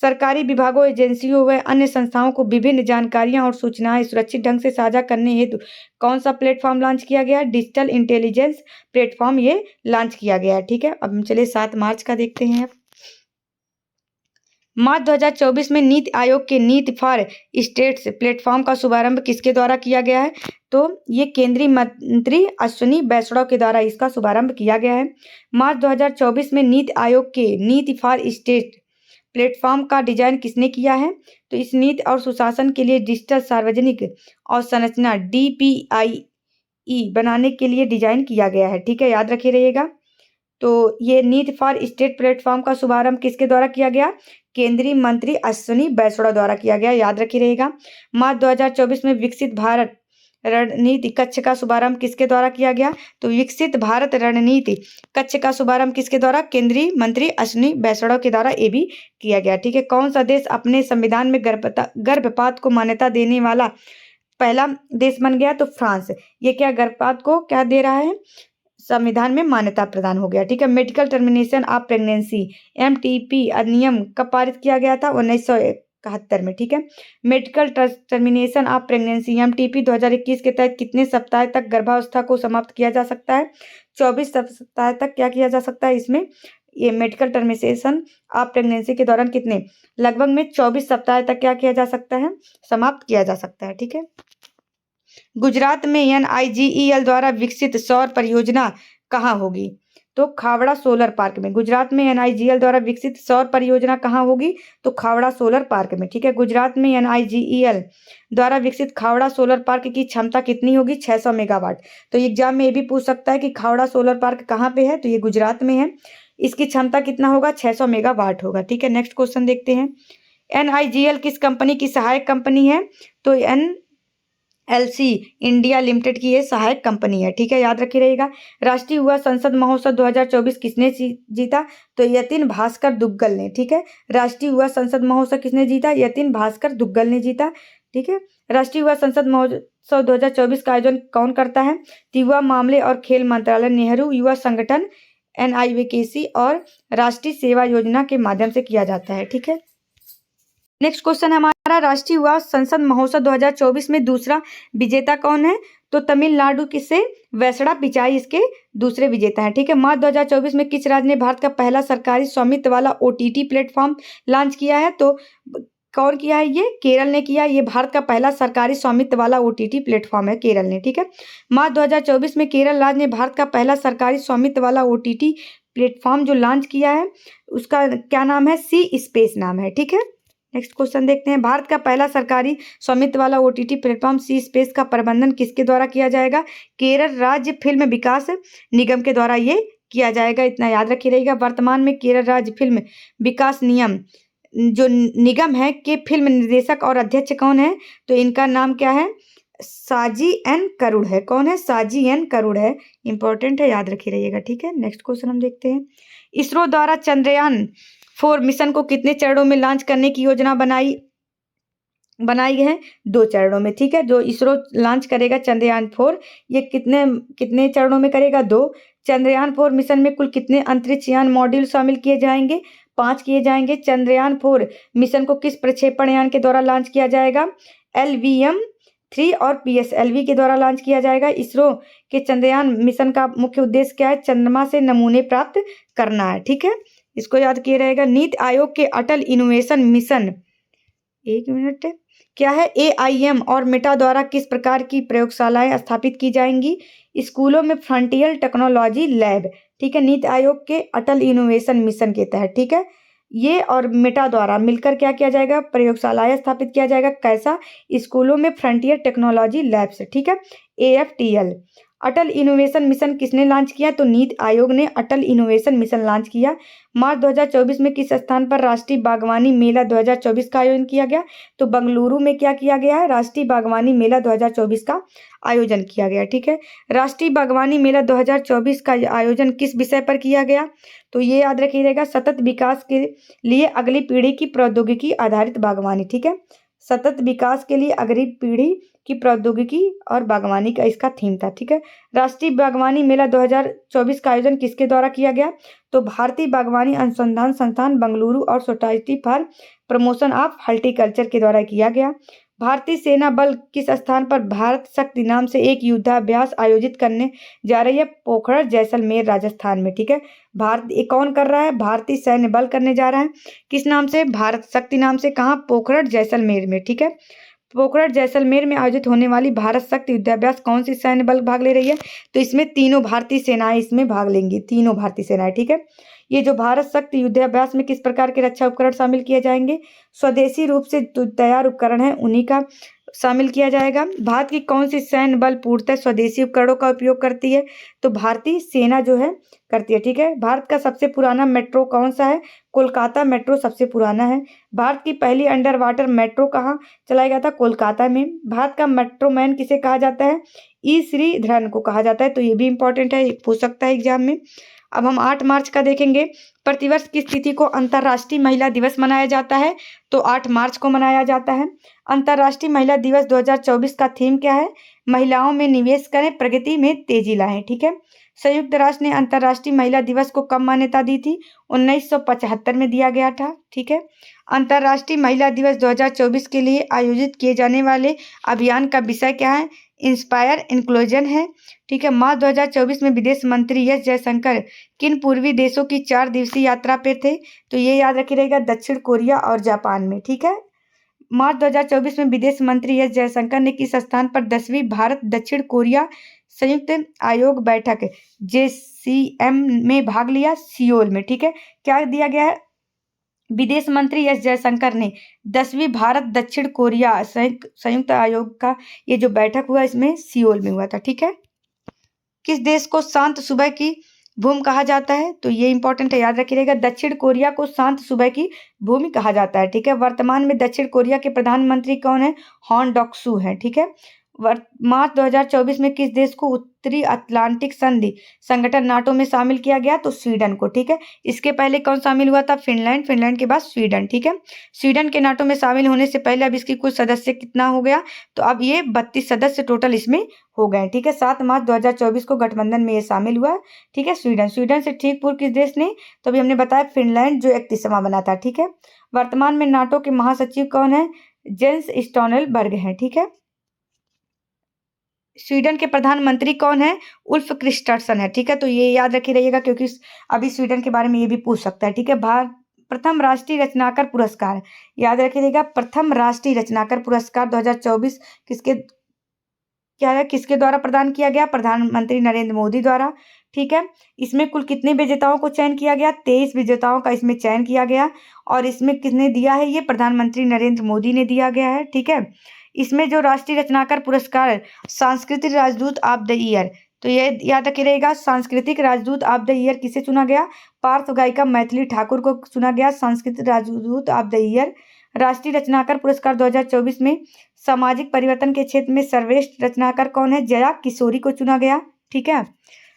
सरकारी विभागों, एजेंसियों व अन्य संस्थाओं को विभिन्न जानकारियां और सूचनाएं सुरक्षित ढंग से साझा करने हेतु कौन सा प्लेटफॉर्म लॉन्च किया गया है, डिजिटल इंटेलिजेंस प्लेटफॉर्म ये लॉन्च किया गया है। ठीक है, अब हम चलिए 7 मार्च का देखते हैं। मार्च 2024 में नीति आयोग के नीति फॉर स्टेट्स प्लेटफॉर्म का शुभारंभ किसके द्वारा किया गया है, तो ये केंद्रीय मंत्री अश्विनी वैष्णव के द्वारा इसका शुभारंभ किया गया है। मार्च 2024 में नीति आयोग के नीति फॉर स्टेट प्लेटफॉर्म का डिजाइन किसने किया है, तो इस नीति और सुशासन के लिए डिजिटल सार्वजनिक अवसंरचना DPIE बनाने के लिए डिजाइन किया गया है। ठीक है, याद रखे रहिएगा। तो ये नीति फॉर स्टेट प्लेटफॉर्म का शुभारंभ किसके द्वारा किया गया, केंद्रीय मंत्री अश्विनी वैष्णव द्वारा किया गया, याद रखिए रहेगा। मार्च 2024 में विकसित भारत रणनीति कक्ष का शुभारंभ किसके द्वारा किया गया, तो विकसित भारत रणनीति कक्ष का शुभारंभ किसके द्वारा, केंद्रीय मंत्री अश्विनी वैष्णव के द्वारा ये भी किया गया। ठीक है, कौन सा देश अपने संविधान में गर्भपात को मान्यता देने वाला पहला देश बन गया, तो फ्रांस। ये क्या गर्भपात को क्या दे रहा है, संविधान में मान्यता प्रदान हो गया। ठीक है, medical termination of pregnancy MTP अधिनियम कब पारित किया गया था, 1971 में। ठीक है, medical termination of pregnancy MTP 2021 के तहत कितने सप्ताह तक गर्भावस्था को समाप्त किया जा सकता है, 24 सप्ताह तक क्या किया जा सकता है इसमें, ये मेडिकल टर्मिनेशन ऑफ प्रेगनेंसी के दौरान कितने, लगभग में 24 सप्ताह तक क्या किया जा सकता है, समाप्त किया जा सकता है। ठीक है, गुजरात में NIGEL द्वारा विकसित सौर परियोजना कहाँ होगी, तो खावड़ा सोलर पार्क में। गुजरात में NIGEL द्वारा विकसित सौर परियोजना कहाँ होगी, तो खावड़ा सोलर पार्क में। ठीक है, गुजरात में NIGEL द्वारा विकसित खावड़ा सोलर पार्क की क्षमता कितनी होगी, 600 मेगावाट। तो एग्जाम में ये भी पूछ सकता है कि खावड़ा सोलर पार्क कहाँ पे है, तो ये गुजरात में है। इसकी क्षमता कितना होगा, 600 मेगावाट होगा। ठीक है, नेक्स्ट क्वेश्चन देखते हैं। NIGEL किस कंपनी की सहायक कंपनी है, तो NLC इंडिया लिमिटेड की ये सहायक कंपनी है। ठीक है, याद रखिए रहेगा। राष्ट्रीय युवा संसद महोत्सव 2024 किसने जीता, तो यतिन भास्कर दुग्गल ने। ठीक है, राष्ट्रीय युवा संसद महोत्सव किसने जीता, यतिन भास्कर दुग्गल ने जीता। ठीक है, राष्ट्रीय युवा संसद महोत्सव 2024 का आयोजन कौन करता है, युवा मामले और खेल मंत्रालय, नेहरू युवा संगठन NIVKC और राष्ट्रीय सेवा योजना के माध्यम से किया जाता है। ठीक है, नेक्स्ट क्वेश्चन हमारा, राष्ट्रीय युवा संसद महोत्सव 2024 में दूसरा विजेता कौन है, तो तमिलनाडु से वैसड़ा पिचाई इसके दूसरे विजेता हैं। ठीक है, मार्च 2024 में किस राज्य ने भारत का पहला सरकारी स्वामित्व वाला OTT प्लेटफॉर्म लॉन्च किया है, तो कौन किया है, ये केरल ने किया। ये भारत का पहला सरकारी स्वामित्व वाला OTT प्लेटफॉर्म है, केरल ने। ठीक है, मार्च 2024 में केरल राज्य ने भारत का पहला सरकारी स्वामित्व वाला OTT प्लेटफॉर्म जो लॉन्च किया है उसका क्या नाम है, सी स्पेस नाम है। ठीक है, नेक्स्ट क्वेश्चन देखते हैं। भारत का पहला सरकारी स्वामित्व वाला OTT प्लेटफॉर्म सी स्पेस का प्रबंधन किसके द्वारा किया जाएगा, केरल राज्य फिल्म विकास निगम के द्वारा ये किया जाएगा, इतना याद रखिए रहेगा। वर्तमान में केरल राज्य फिल्म विकास निगम जो निगम है के फिल्म निर्देशक और अध्यक्ष कौन है, तो इनका नाम क्या है, साजी एन करुड़ है। कौन है? साजी एन करुड़ है। इंपॉर्टेंट है, याद रखी रहिएगा। ठीक है, नेक्स्ट क्वेश्चन हम देखते हैं। इसरो द्वारा चंद्रयान 4 मिशन को कितने चरणों में लॉन्च करने की योजना बनाई गई है? 2 चरणों में। ठीक है, जो इसरो लॉन्च करेगा चंद्रयान 4, ये कितने कितने चरणों में करेगा? 2। चंद्रयान 4 मिशन में कुल कितने अंतरिक्ष यान मॉड्यूल शामिल किए जाएंगे? 5 किए जाएंगे। चंद्रयान 4 मिशन को किस प्रक्षेपण यान के द्वारा लॉन्च किया जाएगा? LVM-3 और PSLV के द्वारा लॉन्च किया जाएगा। इसरो के चंद्रयान मिशन का मुख्य उद्देश्य क्या है? चंद्रमा से नमूने प्राप्त करना है। ठीक है, इसको याद किया रहेगा। नीति आयोग के अटल इनोवेशन मिशन, एक मिनट, क्या है? AIM और मेटा द्वारा किस प्रकार की प्रयोगशालाएं स्थापित की जाएंगी? स्कूलों में फ्रंटियर टेक्नोलॉजी लैब। ठीक है, नीति आयोग के अटल इनोवेशन मिशन के तहत। ठीक है, ये और मेटा द्वारा मिलकर क्या किया जाएगा? प्रयोगशालाएं स्थापित किया जाएगा। कैसा? स्कूलों में फ्रंटियर टेक्नोलॉजी लैब से। ठीक है, AFTL। अटल इनोवेशन मिशन किसने लॉन्च किया? तो नीति आयोग ने अटल इनोवेशन मिशन लॉन्च किया। मार्च 2024 में किस स्थान पर राष्ट्रीय बागवानी मेला 2024 का आयोजन किया गया? तो बेंगलुरु में क्या किया गया है? राष्ट्रीय बागवानी मेला 2024 का आयोजन किया गया। ठीक है, राष्ट्रीय बागवानी मेला 2024 का आयोजन किस विषय पर किया गया? तो ये याद रखिएगा, सतत विकास के लिए अगली पीढ़ी की प्रौद्योगिकी आधारित बागवानी। ठीक है, सतत विकास के लिए अगली पीढ़ी की प्रौद्योगिकी और बागवानी का इसका थीम था। ठीक है, राष्ट्रीय बागवानी मेला 2024 का आयोजन किसके द्वारा किया गया? तो भारतीय बागवानी अनुसंधान संस्थान बेंगलुरु और society for promotion of horticulture के द्वारा किया गया। भारतीय सेना बल किस स्थान पर भारत शक्ति नाम से एक युद्धाभ्यास आयोजित करने जा रही है? पोखरण जैसलमेर राजस्थान में। ठीक है, भारत ये कौन कर रहा है? भारतीय सैन्य बल करने जा रहा है। किस नाम से? भारत शक्ति नाम से। कहाँ? पोखरण जैसलमेर में। ठीक है, पोखरण जैसलमेर में आयोजित होने वाली भारत शक्ति युद्धाभ्यास कौन सी सैन्य बल भाग ले रही है? तो इसमें तीनों भारतीय सेनाएं इसमें भाग लेंगी, तीनों भारतीय सेनाएं। ठीक है, ये जो भारत शक्ति युद्धाभ्यास में किस प्रकार के रक्षा उपकरण शामिल किए जाएंगे? स्वदेशी रूप से तैयार उपकरण है, उन्हीं का शामिल किया जाएगा। भारत की कौन सी सैन्य बल पूर्णतः स्वदेशी उपकरणों का उपयोग करती है? तो भारतीय सेना जो है करती है। ठीक है, भारत का सबसे पुराना मेट्रो कौन सा है? कोलकाता मेट्रो सबसे पुराना है। भारत की पहली अंडर वाटर मेट्रो कहाँ चलाया गया था? कोलकाता में। भारत का मेट्रो मैन किसे कहा जाता है? ई श्रीधरन को कहा जाता है। तो ये भी इंपॉर्टेंट है, पूछ सकता है एग्जाम में। अब हम 8 मार्च का देखेंगे। प्रतिवर्ष किस तिथि को अंतर्राष्ट्रीय महिला दिवस मनाया जाता है? तो 8 मार्च को मनाया जाता है। अंतर्राष्ट्रीय महिला दिवस 2024 का थीम क्या है? महिलाओं में निवेश करें, प्रगति में तेजी लाएं। ठीक है, संयुक्त राष्ट्र ने अंतर्राष्ट्रीय महिला दिवस को कब मान्यता दी थी? 1975 में दिया गया था। ठीक है, अंतर्राष्ट्रीय महिला दिवस 2024 के लिए आयोजित किए जाने वाले अभियान का विषय क्या है? इंस्पायर इंक्लूजन है। ठीक है, मार्च 2024 में विदेश मंत्री एस जयशंकर किन पूर्वी देशों की 4 दिवसीय यात्रा पे थे? तो ये याद रखी रहेगा, दक्षिण कोरिया और जापान में। ठीक है, मार्च 2024 में विदेश मंत्री एस जयशंकर ने किस स्थान पर 10वीं भारत दक्षिण कोरिया संयुक्त आयोग बैठक JCM में भाग लिया? सियोल में। ठीक है, क्या दिया गया है? विदेश मंत्री एस जयशंकर ने 10वीं भारत दक्षिण कोरिया संयुक्त आयोग का ये जो बैठक हुआ इसमें सियोल में हुआ था। ठीक है, किस देश को शांत सुबह की भूमि कहा जाता है? तो ये इंपॉर्टेंट है, याद रखिएगा, दक्षिण कोरिया को शांत सुबह की भूमि कहा जाता है। ठीक है, वर्तमान में दक्षिण कोरिया के प्रधानमंत्री कौन है? हॉन डॉक-सू हैं। ठीक है, मार्च 2024 में किस देश को उत्तरी अटलांटिक संधि संगठन नाटो में शामिल किया गया? तो स्वीडन को। ठीक है, इसके पहले कौन शामिल हुआ था? फिनलैंड। फिनलैंड के बाद स्वीडन। ठीक है, स्वीडन के नाटो में शामिल होने से पहले अब इसकी कुल सदस्य कितना हो गया? तो अब ये 32 सदस्य टोटल इसमें हो गए। ठीक है, 7 मार्च 2024 को गठबंधन में ये शामिल हुआ। ठीक है, स्वीडन। स्वीडन से ठीक पूर्व किस देश ने? तो अभी हमने बताया फिनलैंड, जो 31वां बना था। ठीक है, वर्तमान में नाटो के महासचिव कौन है? जेंस स्टोल्टनबर्ग हैं। ठीक है, स्वीडन के प्रधानमंत्री कौन है? उल्फ क्रिस्टर्सन है। ठीक है, तो ये याद रखी रहिएगा, क्योंकि अभी स्वीडन के बारे में ये भी पूछ सकता है। ठीक है, प्रथम राष्ट्रीय रचनाकार पुरस्कार याद रखिएगा, प्रथम राष्ट्रीय रचनाकार पुरस्कार 2024 किसके द्वारा प्रदान किया गया? प्रधानमंत्री नरेंद्र मोदी द्वारा। ठीक है, इसमें कुल कितने विजेताओं को चयन किया गया? 23 विजेताओं का इसमें चयन किया गया, और इसमें किसने दिया है? ये प्रधानमंत्री नरेंद्र मोदी ने दिया गया है। ठीक है, इसमें जो राष्ट्रीय रचनाकार पुरस्कार सांस्कृतिक राजदूत ऑफ द ईयर, तो ये याद रखिएगा, सांस्कृतिक राजदूत ऑफ द ईयर किसे चुना गया? पार्थ गायिका मैथिली ठाकुर को चुना गया सांस्कृतिक राजदूत ऑफ द ईयर। राष्ट्रीय रचनाकार पुरस्कार 2024 में सामाजिक परिवर्तन के क्षेत्र में सर्वश्रेष्ठ रचनाकार कौन है? जया किशोरी को चुना गया। ठीक है।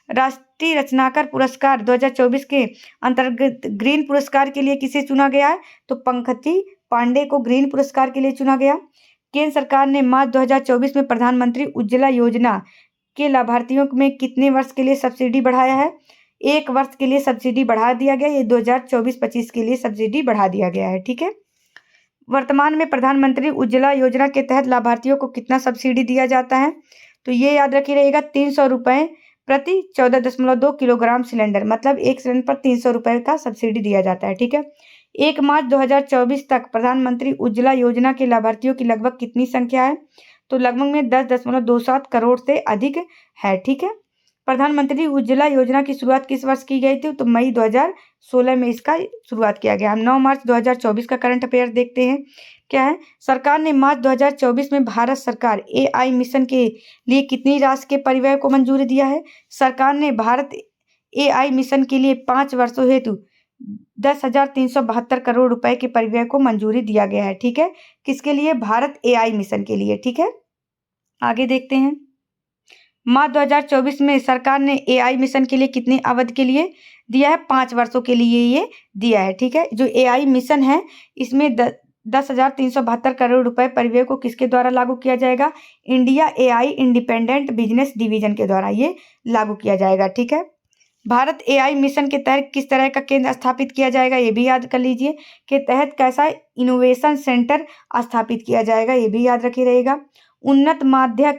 राष्ट्रीय रचनाकार पुरस्कार 2024 के अंतर्गत ग्रीन पुरस्कार के लिए किसे चुना गया है? तो पंकज पांडे को ग्रीन पुरस्कार के लिए चुना गया। केंद्र सरकार ने मार्च 2024 में प्रधानमंत्री उज्ज्वला योजना के लाभार्थियों में कितने वर्ष के लिए सब्सिडी बढ़ाया है? 1 वर्ष के लिए सब्सिडी बढ़ा दिया गया। ये 2024-25 के लिए सब्सिडी बढ़ा दिया गया है। ठीक है। वर्तमान में प्रधानमंत्री उज्ज्वला योजना के तहत लाभार्थियों को कितना सब्सिडी दिया जाता है? तो ये याद रखिए रहेगा 300 रुपये प्रति 14.2 किलोग्राम सिलेंडर, मतलब एक सिलेंडर पर 300 रुपये का सब्सिडी दिया जाता है। ठीक है। 1 मार्च 2024 तक प्रधानमंत्री उज्ज्वला योजना के लाभार्थियों की लगभग कितनी संख्या है? तो लगभग में 10.27 करोड़ से अधिक है। ठीक है। प्रधानमंत्री उज्ज्वला योजना की शुरुआत किस वर्ष की गई थी? तो मई 2016 में इसका शुरुआत किया गया। हम 9 मार्च 2024 का करंट अफेयर देखते हैं। क्या है? सरकार ने मार्च 2024 में भारत सरकार AI मिशन के लिए कितनी राशि के परिव्यय को मंजूरी दिया है? सरकार ने भारत AI मिशन के लिए 5 वर्षों हेतु 10,372 करोड़ रुपए के परिव्यय को मंजूरी दिया गया है। ठीक है। किसके लिए? भारत AI मिशन के लिए। ठीक है। आगे देखते हैं। मार्च 2024 में सरकार ने AI मिशन के लिए कितनी अवधि के लिए दिया है? 5 वर्षों के लिए ये दिया है। ठीक है। जो AI मिशन है इसमें 10,372 करोड़ रुपए परिव्यय को किसके द्वारा लागू किया जाएगा? India AI independent business division के द्वारा ये लागू किया जाएगा। ठीक है। भारत AI मिशन के तहत किस तरह का केंद्र स्थापित किया जाएगा? ये भी याद कर लीजिए। के तहत कैसा इनोवेशन सेंटर स्थापित किया जाएगा? ये भी याद रखिए रहेगा। उन्नत माध्यम,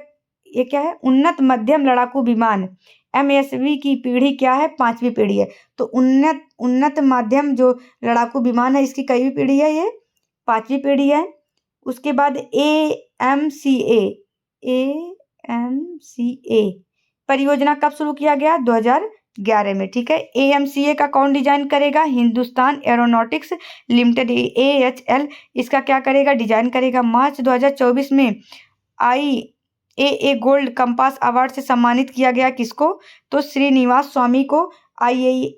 ये क्या है? उन्नत मध्यम लड़ाकू विमान MSV की पीढ़ी क्या है? 5वीं पीढ़ी है। तो उन्नत माध्यम जो लड़ाकू विमान है इसकी कईवीं पीढ़ी है? ये 5वीं पीढ़ी है। उसके बाद AMCA परियोजना कब शुरू किया गया? 2011 में। ठीक है। AMCA का कौन डिजाइन करेगा? हिंदुस्तान एरोनॉटिक्स लिमिटेड AHL इसका क्या करेगा? डिजाइन करेगा। मार्च 2024 में IAA गोल्ड कंपास अवार्ड से सम्मानित किया गया किसको? तो श्रीनिवास स्वामी को। IAA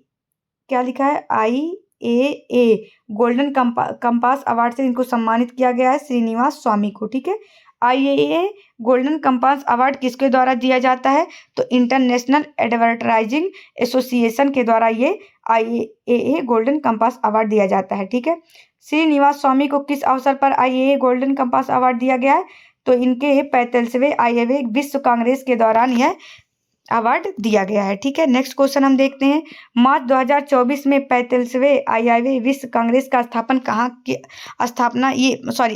क्या लिखा है? IAA गोल्डन कंपास अवार्ड से इनको सम्मानित किया गया है, श्रीनिवास स्वामी को। ठीक है। IAA गोल्डन कंपास अवार्ड किसके द्वारा दिया जाता है? तो इंटरनेशनल एडवर्टाइजिंग एसोसिएशन के द्वारा ये IAA गोल्डन कंपास अवार्ड दिया जाता है। ठीक है। श्रीनिवास स्वामी को किस अवसर पर IAA गोल्डन कंपास अवार्ड दिया गया है? तो इनके 45वें IAA विश्व कांग्रेस के दौरान यह अवार्ड दिया गया है। ठीक है। नेक्स्ट क्वेश्चन हम देखते हैं। मार्च 2024 में 45वें IAA विश्व कांग्रेस का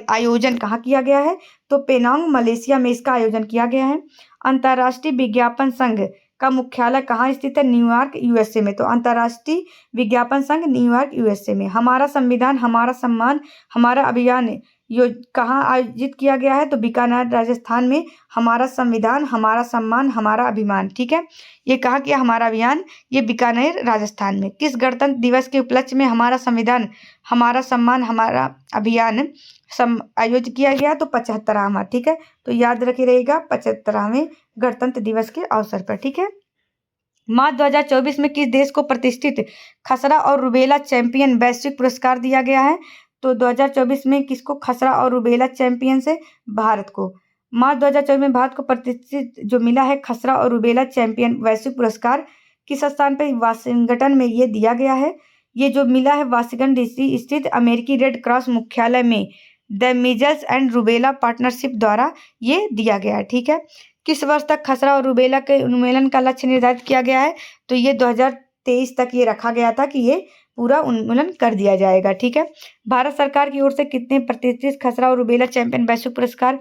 आयोजन कहाँ किया गया है? तो पेनांग मलेशिया में इसका आयोजन किया गया है। अंतर्राष्ट्रीय विज्ञापन संघ का मुख्यालय कहाँ स्थित है? न्यूयॉर्क USA में। तो अंतर्राष्ट्रीय विज्ञापन संघ न्यूयॉर्क USA में। हमारा संविधान हमारा सम्मान हमारा अभियान कहाँ आयोजित किया गया है? तो बीकानेर राजस्थान में। हमारा संविधान हमारा सम्मान हमारा अभिमान। ठीक है। ये कहा किया हमारा अभियान? ये बीकानेर राजस्थान में। किस गणतंत्र दिवस के उपलक्ष्य में हमारा संविधान हमारा सम्मान हमारा अभियान आयोजित किया गया? तो 75वां। ठीक है। तो याद रखिए रहेगा 75वें गणतंत्र दिवस के अवसर पर। ठीक है। मार्च 2024 में किस देश को प्रतिष्ठित खसरा और रुबेला चैंपियन वैश्विक पुरस्कार दिया गया है? तो 2024 में किसको खसरा और रुबेला चैंपियन से? भारत को। मार्च 2024 में भारत को प्रतिष्ठित जो मिला है खसरा और रुबेला चैंपियन वैश्विक पुरस्कार किस स्थान पर? वाशिंगटन में ये दिया गया है। ये जो मिला है वाशिंगटन DC स्थित अमेरिकी रेड क्रॉस मुख्यालय में the measles and rubella partnership द्वारा ये दिया गया है। ठीक है। किस वर्ष तक खसरा और रुबेला के उन्मूलन का लक्ष्य निर्धारित किया गया है? तो ये 2023 तक ये रखा गया था कि ये पूरा उन्मूलन कर दिया जाएगा। ठीक है। भारत सरकार की ओर से कितने प्रतिष्ठित खसरा और रुबेला चैंपियन वैश्विक पुरस्कार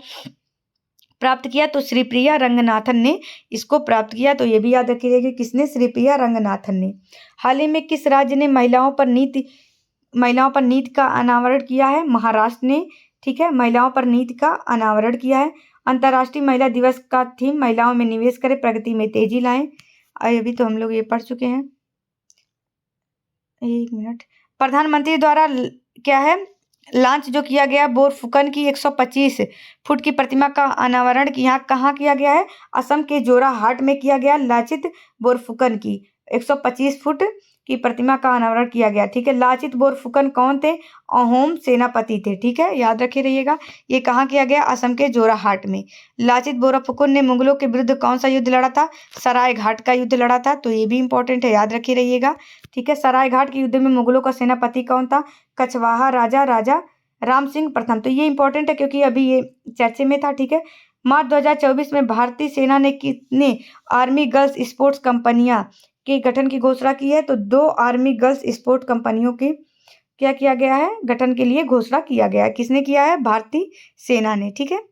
प्राप्त किया? तो श्रीप्रिया रंगनाथन ने इसको प्राप्त किया। तो ये भी याद रखिएगा कि किसने? श्रीप्रिया रंगनाथन ने। हाल ही में किस राज्य ने महिलाओं पर नीति का अनावरण किया है? महाराष्ट्र ने। ठीक है। महिलाओं पर नीति का अनावरण किया है। अंतर्राष्ट्रीय महिला दिवस का थीम महिलाओं में निवेश करें प्रगति में तेजी लाएं। अभी तो हम लोग ये पढ़ चुके हैं। 1 मिनट। प्रधानमंत्री द्वारा क्या है लॉन्च जो किया गया बोरफुकन की 125 फुट की प्रतिमा का अनावरण यहाँ कहाँ किया गया है? असम के जोराहाट में किया गया। लाचित बोरफुकन की 125 फुट की प्रतिमा का अनावरण किया गया। ठीक है, लाचित बोरफुकन कौन थे? अहोम सेनापति थे। ठीक है, याद रखे रहिएगा। ये कहाँ किया गया? असम के जोराहाट में। लाचित बोरफुकन ने मुगलों के विरुद्ध कौन सा युद्ध लड़ा था? सराय घाट का युद्ध लड़ा था। तो ये भी इंपॉर्टेंट है, याद रखे रहिएगा। ठीक है, सराय घाट के युद्ध में मुगलों का सेनापति कौन था? कछवाहा राजा राजा राम सिंह प्रथम। तो ये इंपॉर्टेंट है क्योंकि अभी ये चर्चे में था। ठीक है, मार्च 2024 में भारतीय सेना ने कितने आर्मी गर्ल्स स्पोर्ट्स कंपनियां के गठन की घोषणा की है? तो 2 आर्मी गर्ल्स स्पोर्ट्स कंपनियों की क्या किया गया है? गठन के लिए घोषणा किया गया है। किसने किया है? भारतीय सेना ने। ठीक है,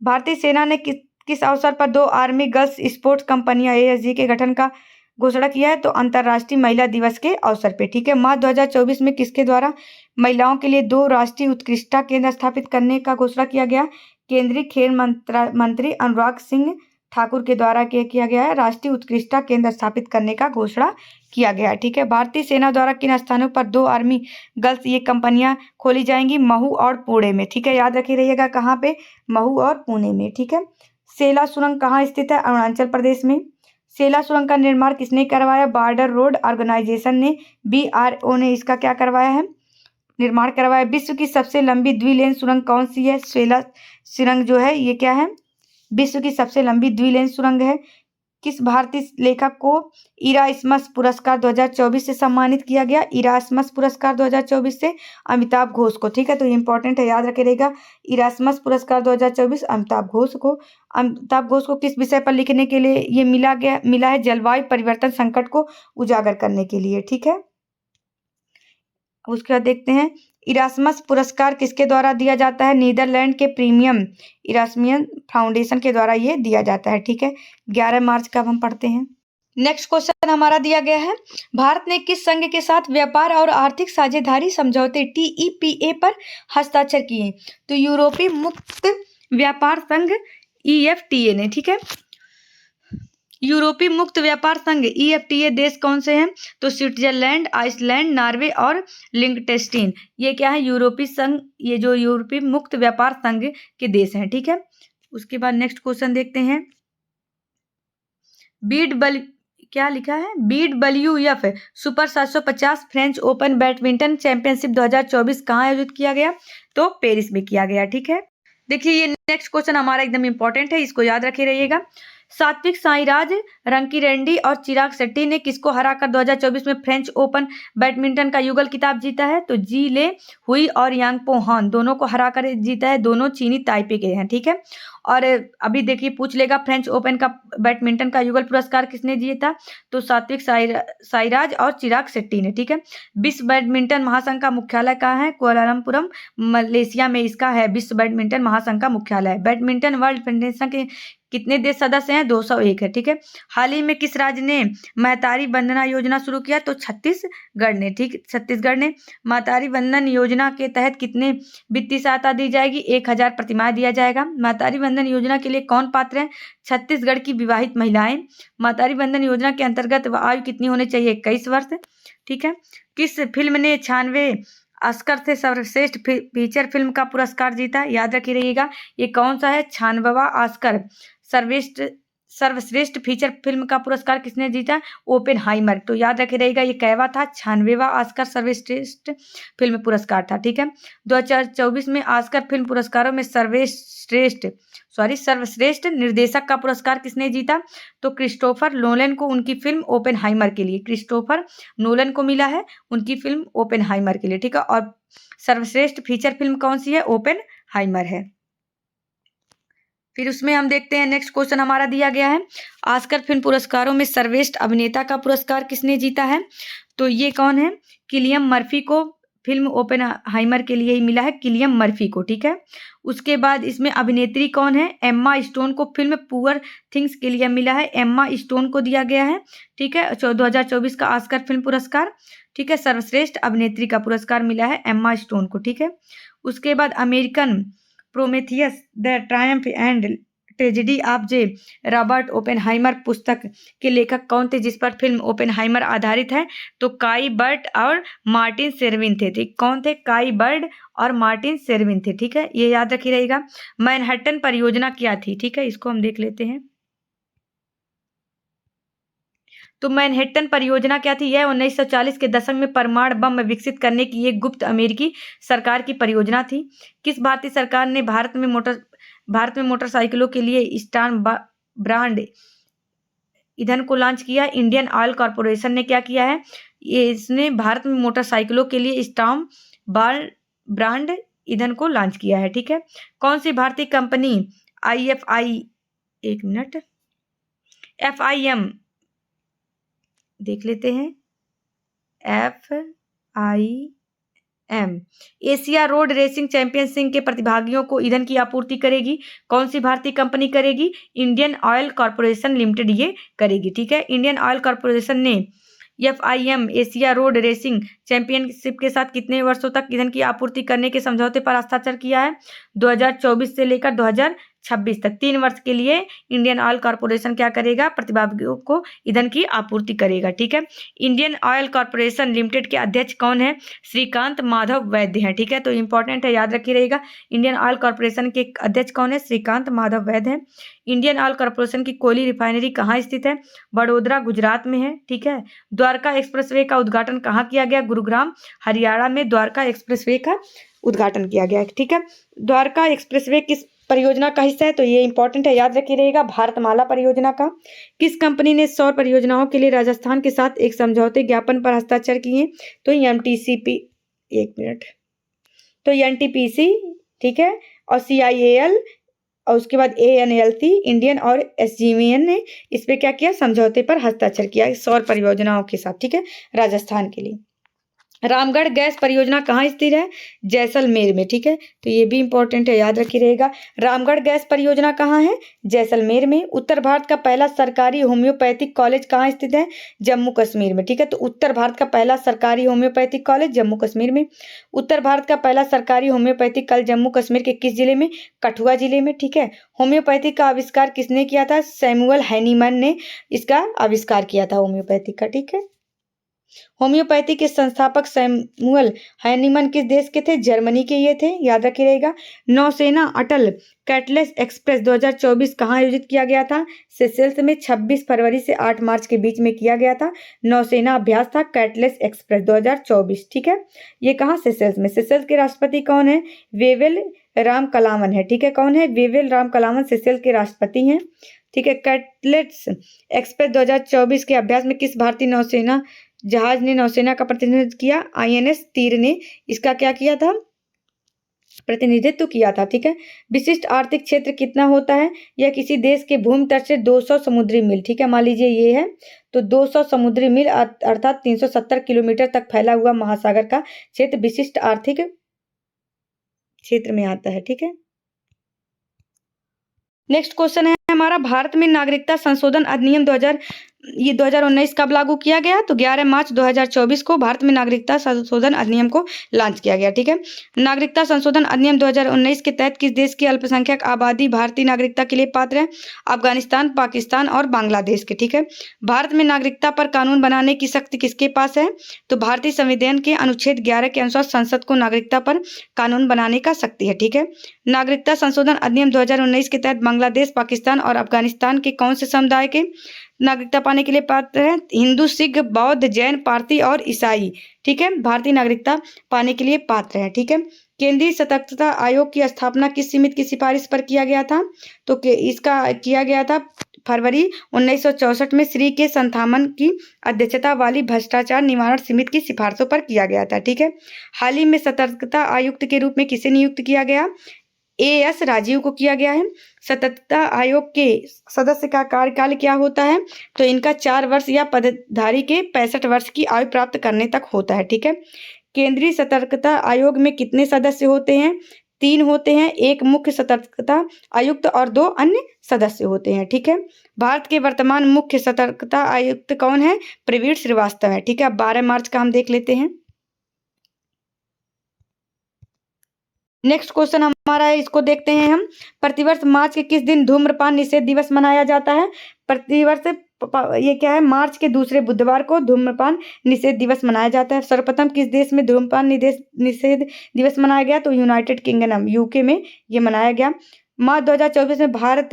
भारतीय सेना ने किस अवसर पर 2 आर्मी गर्ल्स स्पोर्ट्स कंपनियां ASG के गठन का घोषणा किया है? तो अंतर्राष्ट्रीय महिला दिवस के अवसर पे। ठीक है, मार्च 2024 में किसके द्वारा महिलाओं के लिए 2 राष्ट्रीय उत्कृष्टता केंद्र स्थापित करने का घोषणा किया गया? केंद्रीय खेल मंत्री अनुराग सिंह ठाकुर के द्वारा किया गया है। राष्ट्रीय उत्कृष्टता केंद्र स्थापित करने का घोषणा किया गया है। ठीक है, भारतीय सेना द्वारा किन स्थानों पर 2 आर्मी गर्ल्स ये कंपनियां खोली जाएंगी? महू और पुणे में। ठीक है, याद रखी रहिएगा कहाँ पे? महू और पुणे में। ठीक है, सेला सुरंग कहाँ स्थित है? अरुणाचल प्रदेश में। सेला सुरंग का निर्माण किसने करवाया? बॉर्डर रोड ऑर्गेनाइजेशन ने, BRO ने इसका क्या करवाया है? निर्माण करवाया। विश्व की सबसे लंबी द्विलेन सुरंग कौन सी है? सेला सुरंग जो है ये क्या है? विश्व की सबसे लंबी द्विलेन सुरंग है। किस भारतीय लेखक को इरास्मस पुरस्कार 2024 से सम्मानित किया गया? इरास्मस पुरस्कार 2024 से अमिताभ घोष को। ठीक है, तो इंपॉर्टेंट है, याद रखे रहेगा। इरास्मस पुरस्कार 2024 अमिताभ घोष को। अमिताभ घोष को किस विषय पर लिखने के लिए ये मिला है? जलवायु परिवर्तन संकट को उजागर करने के लिए। ठीक है, उसके बाद देखते हैं इरास्मस पुरस्कार किसके द्वारा दिया जाता है? नीदरलैंड के प्रीमियम इरास्मियन फाउंडेशन के द्वारा ये दिया जाता है। ठीक है, 11 मार्च का हम पढ़ते हैं। नेक्स्ट क्वेश्चन हमारा दिया गया है, भारत ने किस संघ के साथ व्यापार और आर्थिक साझेदारी समझौते TEPA पर हस्ताक्षर किए? तो यूरोपीय मुक्त व्यापार संघ EFTA ने। ठीक है, यूरोपीय मुक्त व्यापार संघ EFTA देश कौन से हैं? तो स्विट्जरलैंड, आइसलैंड, नॉर्वे और लिंक्टेनस्टीन। ये क्या है? यूरोपीय संघ, ये जो यूरोपीय मुक्त व्यापार संघ के देश हैं। ठीक है, उसके बाद नेक्स्ट क्वेश्चन देखते हैं। क्या लिखा है? BWF super 750 French open badminton championship 2024 कहाँ आयोजित किया गया? तो पेरिस में किया गया। ठीक है, देखिए ये नेक्स्ट क्वेश्चन हमारा एकदम इंपॉर्टेंट है, इसको याद रखे रहिएगा। सात्विक साईराज रंकीरेड्डी और चिराग शेट्टी ने किसको हराकर 2024 में फ्रेंच ओपन बैडमिंटन का युगल खिताब जीता है? तो जी ले हुई और यांगपो हान दोनों को हराकर जीता है। दोनों चीनी ताइपे के हैं। ठीक है, और अभी देखिए पूछ लेगा फ्रेंच ओपन का बैडमिंटन का युगल पुरस्कार किसने जीता? तो सात्विक साईराज और चिराग शेट्टी ने। ठीक है, विश्व बैडमिंटन महासंघ का मुख्यालय कहाँ है? कुआलालंपुरम मलेशिया में इसका है विश्व बैडमिंटन महासंघ का मुख्यालय। बैडमिंटन वर्ल्ड फेडरेशन के कितने देश सदस्य हैं? 201 है। ठीक है, हाल ही में किस राज्य ने महतारी वंदना योजना शुरू किया? तो छत्तीसगढ़ ने। ठीक, छत्तीसगढ़ ने। महतारी वंदन योजना के तहत कितने वित्तीय सहायता दी जाएगी? 1000 प्रतिमाह दिया जाएगा। महतारी वंदन योजना के लिए कौन पात्र है? छत्तीसगढ़ की विवाहित महिलाएं। महतारी वंदन योजना के अंतर्गत आयु कितनी होनी चाहिए? 21 वर्ष। ठीक है, किस फिल्म ने 96 ऑस्कर से सर्वश्रेष्ठ फीचर फिल्म का पुरस्कार जीता? याद रखी रहिएगा, ये कौन सा है? 96वां ऑस्कर सर्वश्रेष्ठ फीचर फिल्म का पुरस्कार किसने जीता? ओपेनहाइमर। तो याद रखे रहेगा ये कहवा था? 96वां ऑस्कर सर्वश्रेष्ठ फिल्म पुरस्कार था। ठीक है, 2024 में ऑस्कर फिल्म पुरस्कारों में सर्वश्रेष्ठ निर्देशक का पुरस्कार किसने जीता? तो क्रिस्टोफर नोलन को उनकी फिल्म ओपेनहाइमर के लिए। क्रिस्टोफर नोलन को मिला है उनकी फिल्म ओपेनहाइमर के लिए। ठीक है, और सर्वश्रेष्ठ फीचर फिल्म कौन सी है? ओपेनहाइमर है। फिर उसमें हम देखते हैं नेक्स्ट क्वेश्चन हमारा दिया गया है, ऑस्कर फिल्म पुरस्कारों में सर्वश्रेष्ठ अभिनेता का पुरस्कार किसने जीता है? तो ये कौन है? किलियन मर्फी को फिल्म ओपेनहाइमर के लिए ही मिला है, किलियन मर्फी को। ठीक है, उसके बाद इसमें अभिनेत्री कौन है? एम्मा स्टोन को फिल्म पुअर थिंग्स के लिए मिला है, एम्मा स्टोन को दिया गया है। ठीक है, 2024 का ऑस्कर फिल्म पुरस्कार। ठीक है, सर्वश्रेष्ठ अभिनेत्री का पुरस्कार मिला है एम्मा स्टोन को। ठीक है, उसके बाद American Prometheus the Triumph and tragedy of J Robert Oppenheimer पुस्तक के लेखक कौन थे जिस पर फिल्म ओपेनहाइमर आधारित है? तो काई बर्ट और मार्टिन सेरविन थे। ठीक, कौन थे? काई बर्ट और मार्टिन सेरविन थे। ठीक है, ये याद रखी रहेगा। मैनहट्टन परियोजना क्या थी? ठीक है, इसको हम देख लेते हैं। तो मैनहट्टन परियोजना क्या थी? यह 1940 के दशक में परमाणु बम विकसित करने की एक गुप्त अमेरिकी सरकार की परियोजना थी। किस भारतीय सरकार ने भारत में मोटरसाइकिलों के लिए स्टार ब्रांड ईंधन को लॉन्च किया? इंडियन ऑयल कॉर्पोरेशन ने क्या किया है? इसने भारत में मोटरसाइकिलों के लिए स्टार ब्रांड ईंधन को लॉन्च किया है। ठीक है। कौन सी भारतीय कंपनी FIM देख लेते हैं। FIM Asia road racing championship के प्रतिभागियों को ईंधन की आपूर्ति करेगी? कौन सी भारतीय कंपनी करेगी? इंडियन ऑयल कॉर्पोरेशन लिमिटेड ये करेगी। ठीक है। इंडियन ऑयल कॉर्पोरेशन ने FIM Asia road racing championship के साथ कितने वर्षों तक ईंधन की आपूर्ति करने के समझौते पर हस्ताक्षर किया है? 2024 से लेकर 2026 तक 3 वर्ष के लिए इंडियन ऑयल कॉर्पोरेशन क्या करेगा? प्रतिभागियों को ईंधन की आपूर्ति करेगा। ठीक है। इंडियन ऑयल कॉर्पोरेशन लिमिटेड के अध्यक्ष कौन है? श्रीकांत माधव वैद्य हैं। ठीक है। तो इंपॉर्टेंट है, याद रखिए रहेगा। इंडियन ऑयल कॉर्पोरेशन के अध्यक्ष कौन है? श्रीकांत माधव वैद्य हैं। इंडियन ऑयल कॉर्पोरेशन की कोयले रिफाइनरी कहाँ स्थित है? बड़ोदरा गुजरात में है। ठीक है। द्वारका एक्सप्रेसवे का उद्घाटन कहाँ किया गया? गुरुग्राम हरियाणा में द्वारका एक्सप्रेसवे का उद्घाटन किया गया है। ठीक है। द्वारका एक्सप्रेसवे किस परियोजना का हिस्सा है? तो ये इंपॉर्टेंट है, याद रखिए रहेगा, भारतमाला परियोजना का। किस कंपनी ने सौर परियोजनाओं के लिए राजस्थान के साथ एक समझौते ज्ञापन पर हस्ताक्षर किए? तो NTPC, ठीक है, और CIAL और उसके बाद ANLC इंडियन और SGVN ने इस पे क्या किया? समझौते पर हस्ताक्षर किया सौर परियोजनाओं के साथ। ठीक है। राजस्थान के लिए। रामगढ़ गैस परियोजना कहाँ स्थित है? जैसलमेर में। ठीक है। तो ये भी इंपॉर्टेंट है, याद रखिए रहेगा। रामगढ़ गैस परियोजना कहाँ है? जैसलमेर में। उत्तर भारत का पहला सरकारी होम्योपैथिक कॉलेज कहाँ स्थित है? जम्मू कश्मीर में। ठीक है। तो उत्तर भारत का पहला सरकारी होम्योपैथिक कॉलेज जम्मू कश्मीर में। उत्तर भारत का पहला सरकारी होम्योपैथिक कॉलेज जम्मू कश्मीर के किस जिले में? कठुआ जिले में। ठीक है। होम्योपैथिक का आविष्कार किसने किया था? सैमुअल हैनीमैन ने इसका आविष्कार किया था होम्योपैथिक का। ठीक है। होम्योपैथी के संस्थापक सैमुअल हैनीमैन किस देश के थे? जर्मनी के ये थे, याद रखिए रहेगा। नौसेना अटल कैटलेस एक्सप्रेस 2024 कहाँ आयोजित किया गया था? सेशेल्स में 26 फरवरी से 8 मार्च के बीच में किया गया था। नौसेना अभ्यास था कैटलेस एक्सप्रेस 2024। ठीक है। ये कहाँ? सेशेल्स में। सेशेल्स के राष्ट्रपति कौन है? वेवेल राम कलावन है। ठीक है। कौन है? वेवेल राम कलावन सेशेल्स के राष्ट्रपति हैं। ठीक है। कैटलेस एक्सप्रेस 2024 के अभ्यास में किस भारतीय नौसेना जहाज ने नौसेना का प्रतिनिधित्व किया? INS तीर ने इसका क्या किया था? प्रतिनिधित्व किया था। ठीक है। विशिष्ट आर्थिक क्षेत्र कितना होता है? यह किसी देश के भूमि तट से 200 समुद्री मील। ठीक है। मान लीजिए ये है, तो 200 समुद्री मील अर्थात 370 किलोमीटर तक फैला हुआ महासागर का क्षेत्र विशिष्ट आर्थिक क्षेत्र में आता है। ठीक है। नेक्स्ट क्वेश्चन है हमारा, भारत में नागरिकता संशोधन अधिनियम 2019 कब लागू किया गया? तो 11 मार्च 2024 को भारत में नागरिकता संशोधन अधिनियम को लॉन्च किया गया। ठीक है। नागरिकता संशोधन अधिनियम 2019 के तहत किस देश की अल्पसंख्यक आबादी भारतीय नागरिकता के लिए पात्र है? अफगानिस्तान, पाकिस्तान और बांग्लादेश के। ठीक है। भारत में नागरिकता पर कानून बनाने की शक्ति किसके पास है? तो भारतीय संविधान के अनुच्छेद 11 के अनुसार संसद को नागरिकता पर कानून बनाने का शक्ति है। ठीक है। नागरिकता संशोधन अधिनियम 2019 के तहत बांग्लादेश, पाकिस्तान और अफगानिस्तान के कौन से समुदाय के नागरिकता पाने के लिए पात्र है? हिंदू, सिख, बौद्ध, जैन, पारसी और ईसाई। ठीक है। भारतीय नागरिकता पाने के लिए पात्र है। ठीक है। केंद्रीय सतर्कता आयोग की स्थापना किस समिति की सिफारिश पर किया गया था? तो इसका किया गया था फरवरी 1964 में श्री के संथामन की अध्यक्षता वाली भ्रष्टाचार निवारण समिति की सिफारिशों पर किया गया था। ठीक है। हाल ही में सतर्कता आयुक्त के रूप में किसे नियुक्त किया गया? AS राजीव को किया गया है। सतर्कता आयोग के सदस्य का कार्यकाल क्या होता है? तो इनका 4 वर्ष या पदधारी के 65 वर्ष की आयु प्राप्त करने तक होता है। ठीक है। केंद्रीय सतर्कता आयोग में कितने सदस्य होते हैं? 3 होते हैं, एक मुख्य सतर्कता आयुक्त और 2 अन्य सदस्य होते हैं। ठीक है। भारत के वर्तमान मुख्य सतर्कता आयुक्त कौन है? प्रवीण श्रीवास्तव है। ठीक है। 12 मार्च का हम देख लेते हैं। नेक्स्ट क्वेश्चन हमारा है, इसको देखते हैं हम। प्रतिवर्ष मार्च के किस दिन धूम्रपान निषेध दिवस मनाया जाता है? प्रतिवर्ष ये क्या है? मार्च के दूसरे बुधवार को धूम्रपान निषेध दिवस मनाया जाता है। सर्वप्रथम किस देश में धूम्रपान निषेध दिवस मनाया गया? तो यूनाइटेड किंगडम UK में ये मनाया गया। मार्च 2024 में भारत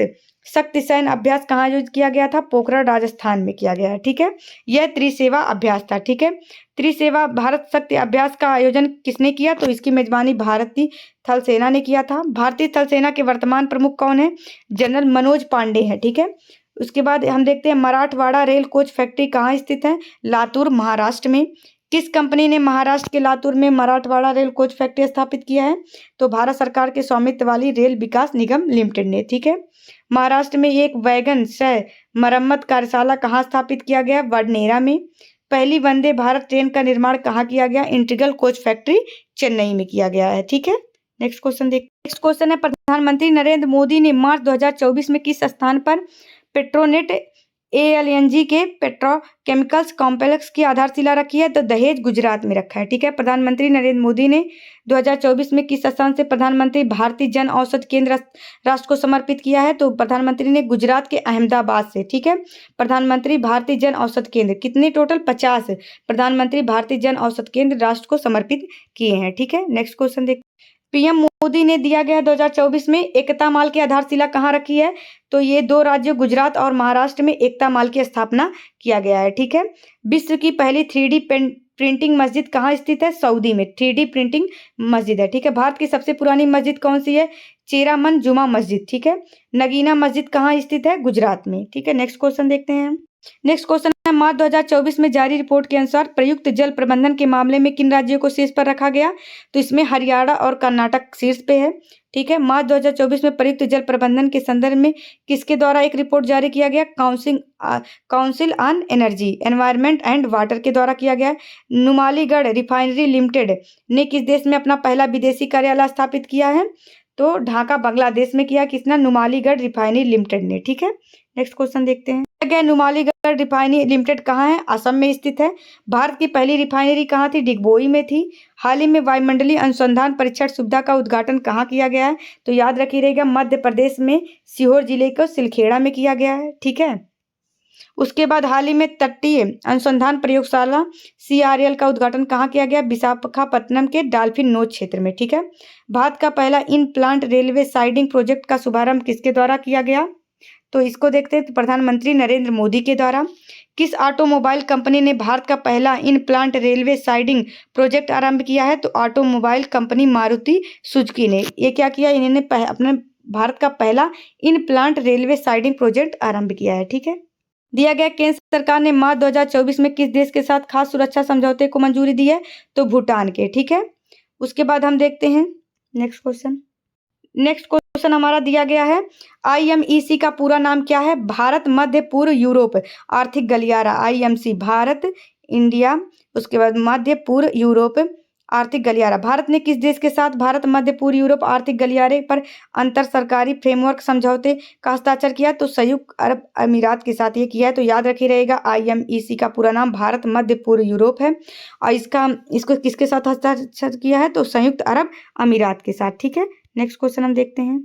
शक्ति सैन्य अभ्यास कहाँ आयोजित किया गया था? पोखरण राजस्थान में किया गया है। ठीक है, यह त्रिसेवा अभ्यास था। ठीक है, त्रिसेवा भारत शक्ति अभ्यास का आयोजन किसने किया? तो इसकी मेजबानी भारतीय थल सेना ने किया था। भारतीय थल सेना के वर्तमान प्रमुख कौन है? जनरल मनोज पांडे हैं। ठीक है, उसके बाद हम देखते हैं मराठवाड़ा रेल कोच फैक्ट्री कहाँ स्थित है? लातूर महाराष्ट्र में। किस कंपनी ने महाराष्ट्र के लातूर में मराठवाड़ा रेल कोच फैक्ट्री स्थापित किया है? तो भारत सरकार के स्वामित्व वाली रेल विकास निगम लिमिटेड ने। ठीक है, महाराष्ट्र में एक वैगन सह मरम्मत कार्यशाला कहाँ स्थापित किया गया? वडनेरा में। पहली वंदे भारत ट्रेन का निर्माण कहाँ किया गया? इंटीग्रल कोच फैक्ट्री चेन्नई में किया गया है। ठीक है, नेक्स्ट क्वेश्चन देखते हैं। नेक्स्ट क्वेश्चन है, प्रधानमंत्री नरेंद्र मोदी ने मार्च 2024 में किस स्थान पर पेट्रोनेट एएलएनजी के पेट्रोकेमिकल्स कॉम्प्लेक्स की आधारशिला रखी है? तो दहेज गुजरात में रखा है। ठीक है, प्रधानमंत्री नरेंद्र मोदी ने 2024 में किस स्थान से प्रधानमंत्री भारतीय जन औषधि केंद्र राष्ट्र को समर्पित किया है? तो प्रधानमंत्री ने गुजरात के अहमदाबाद से। ठीक है, प्रधानमंत्री भारतीय जन औषधि केंद्र कितने? टोटल 50 प्रधानमंत्री भारतीय जन औषधि केंद्र राष्ट्र को समर्पित किए हैं। ठीक है, नेक्स्ट क्वेश्चन देखते हैं। पीएम मोदी ने दिया गया 2024 में एकता माल की आधारशिला कहाँ रखी है? तो ये दो राज्यों गुजरात और महाराष्ट्र में एकता माल की स्थापना किया गया है। ठीक है, विश्व की पहली 3D प्रिंटिंग मस्जिद कहाँ स्थित है? सऊदी में 3D प्रिंटिंग मस्जिद है। ठीक है, भारत की सबसे पुरानी मस्जिद कौन सी है? चेरामन जुमा मस्जिद। ठीक है, नगीना मस्जिद कहाँ स्थित है? गुजरात में। ठीक है, नेक्स्ट क्वेश्चन देखते हैं। नेक्स्ट क्वेश्चन है, मार्च 2024 में जारी रिपोर्ट के अनुसार प्रयुक्त जल प्रबंधन के मामले में किन राज्यों को शीर्ष पर रखा गया? तो इसमें हरियाणा और कर्नाटक शीर्ष पे है। ठीक है, मार्च 2024 में प्रयुक्त जल प्रबंधन के संदर्भ में किसके द्वारा एक रिपोर्ट जारी किया गया? Council on energy, environment and water के द्वारा किया गया। नुमालीगढ़ रिफाइनरी लिमिटेड ने किस देश में अपना पहला विदेशी कार्यालय स्थापित किया है? तो ढाका बांग्लादेश में किया। किसने? नुमालीगढ़ रिफाइनरी लिमिटेड ने। ठीक है, नेक्स्ट क्वेश्चन देखते हैं। नुमालीगढ़ रिफाइनरी लिमिटेड कहाँ है? असम में स्थित है। भारत की पहली रिफाइनरी कहाँ थी? डिगबोई में थी। हाल ही में वायुमंडलीय अनुसंधान परीक्षण सुविधा का उद्घाटन कहाँ किया गया है? तो याद रखिएगा, मध्य प्रदेश में सीहोर जिले को सिलखेड़ा में किया गया है। ठीक है, उसके बाद हाल ही में तटीय अनुसंधान प्रयोगशाला CRL का उद्घाटन कहाँ किया गया? विशाखापत्तनम के डॉल्फिन नोच क्षेत्र में। ठीक है, भारत का पहला in plant railway siding project का शुभारंभ किसके द्वारा किया गया? तो इसको देखते हैं, तो प्रधानमंत्री नरेंद्र मोदी के द्वारा। किस ऑटोमोबाइल कंपनी ने भारत का पहला in plant railway siding project आरंभ किया है? तो ऑटोमोबाइल कंपनी मारुति सुजुकी ने। ये क्या किया? इन्होंने अपने भारत का पहला in plant railway siding project आरंभ किया है। ठीक है, दिया गया, केंद्र सरकार ने मार्च 2024 में किस देश के साथ खास सुरक्षा समझौते को मंजूरी दी है? तो भूटान के। ठीक है, उसके बाद हम देखते हैं नेक्स्ट क्वेश्चन। नेक्स्ट क्वेश्चन हमारा दिया गया है, IMEC का पूरा नाम क्या है? भारत मध्य पूर्व यूरोप आर्थिक गलियारा। IMC भारत इंडिया, उसके बाद मध्य पूर्व यूरोप आर्थिक गलियारा। भारत ने किस देश के साथ भारत मध्य पूर्व यूरोप आर्थिक गलियारे पर अंतर सरकारी फ्रेमवर्क समझौते का हस्ताक्षर किया? तो संयुक्त अरब अमीरात के साथ ये किया है। तो याद रखी रहेगा, IMEC का पूरा नाम भारत मध्य पूर्व यूरोप है और इसको किसके साथ हस्ताक्षर किया है? तो संयुक्त अरब अमीरात के साथ। ठीक है, नेक्स्ट क्वेश्चन हम देखते हैं।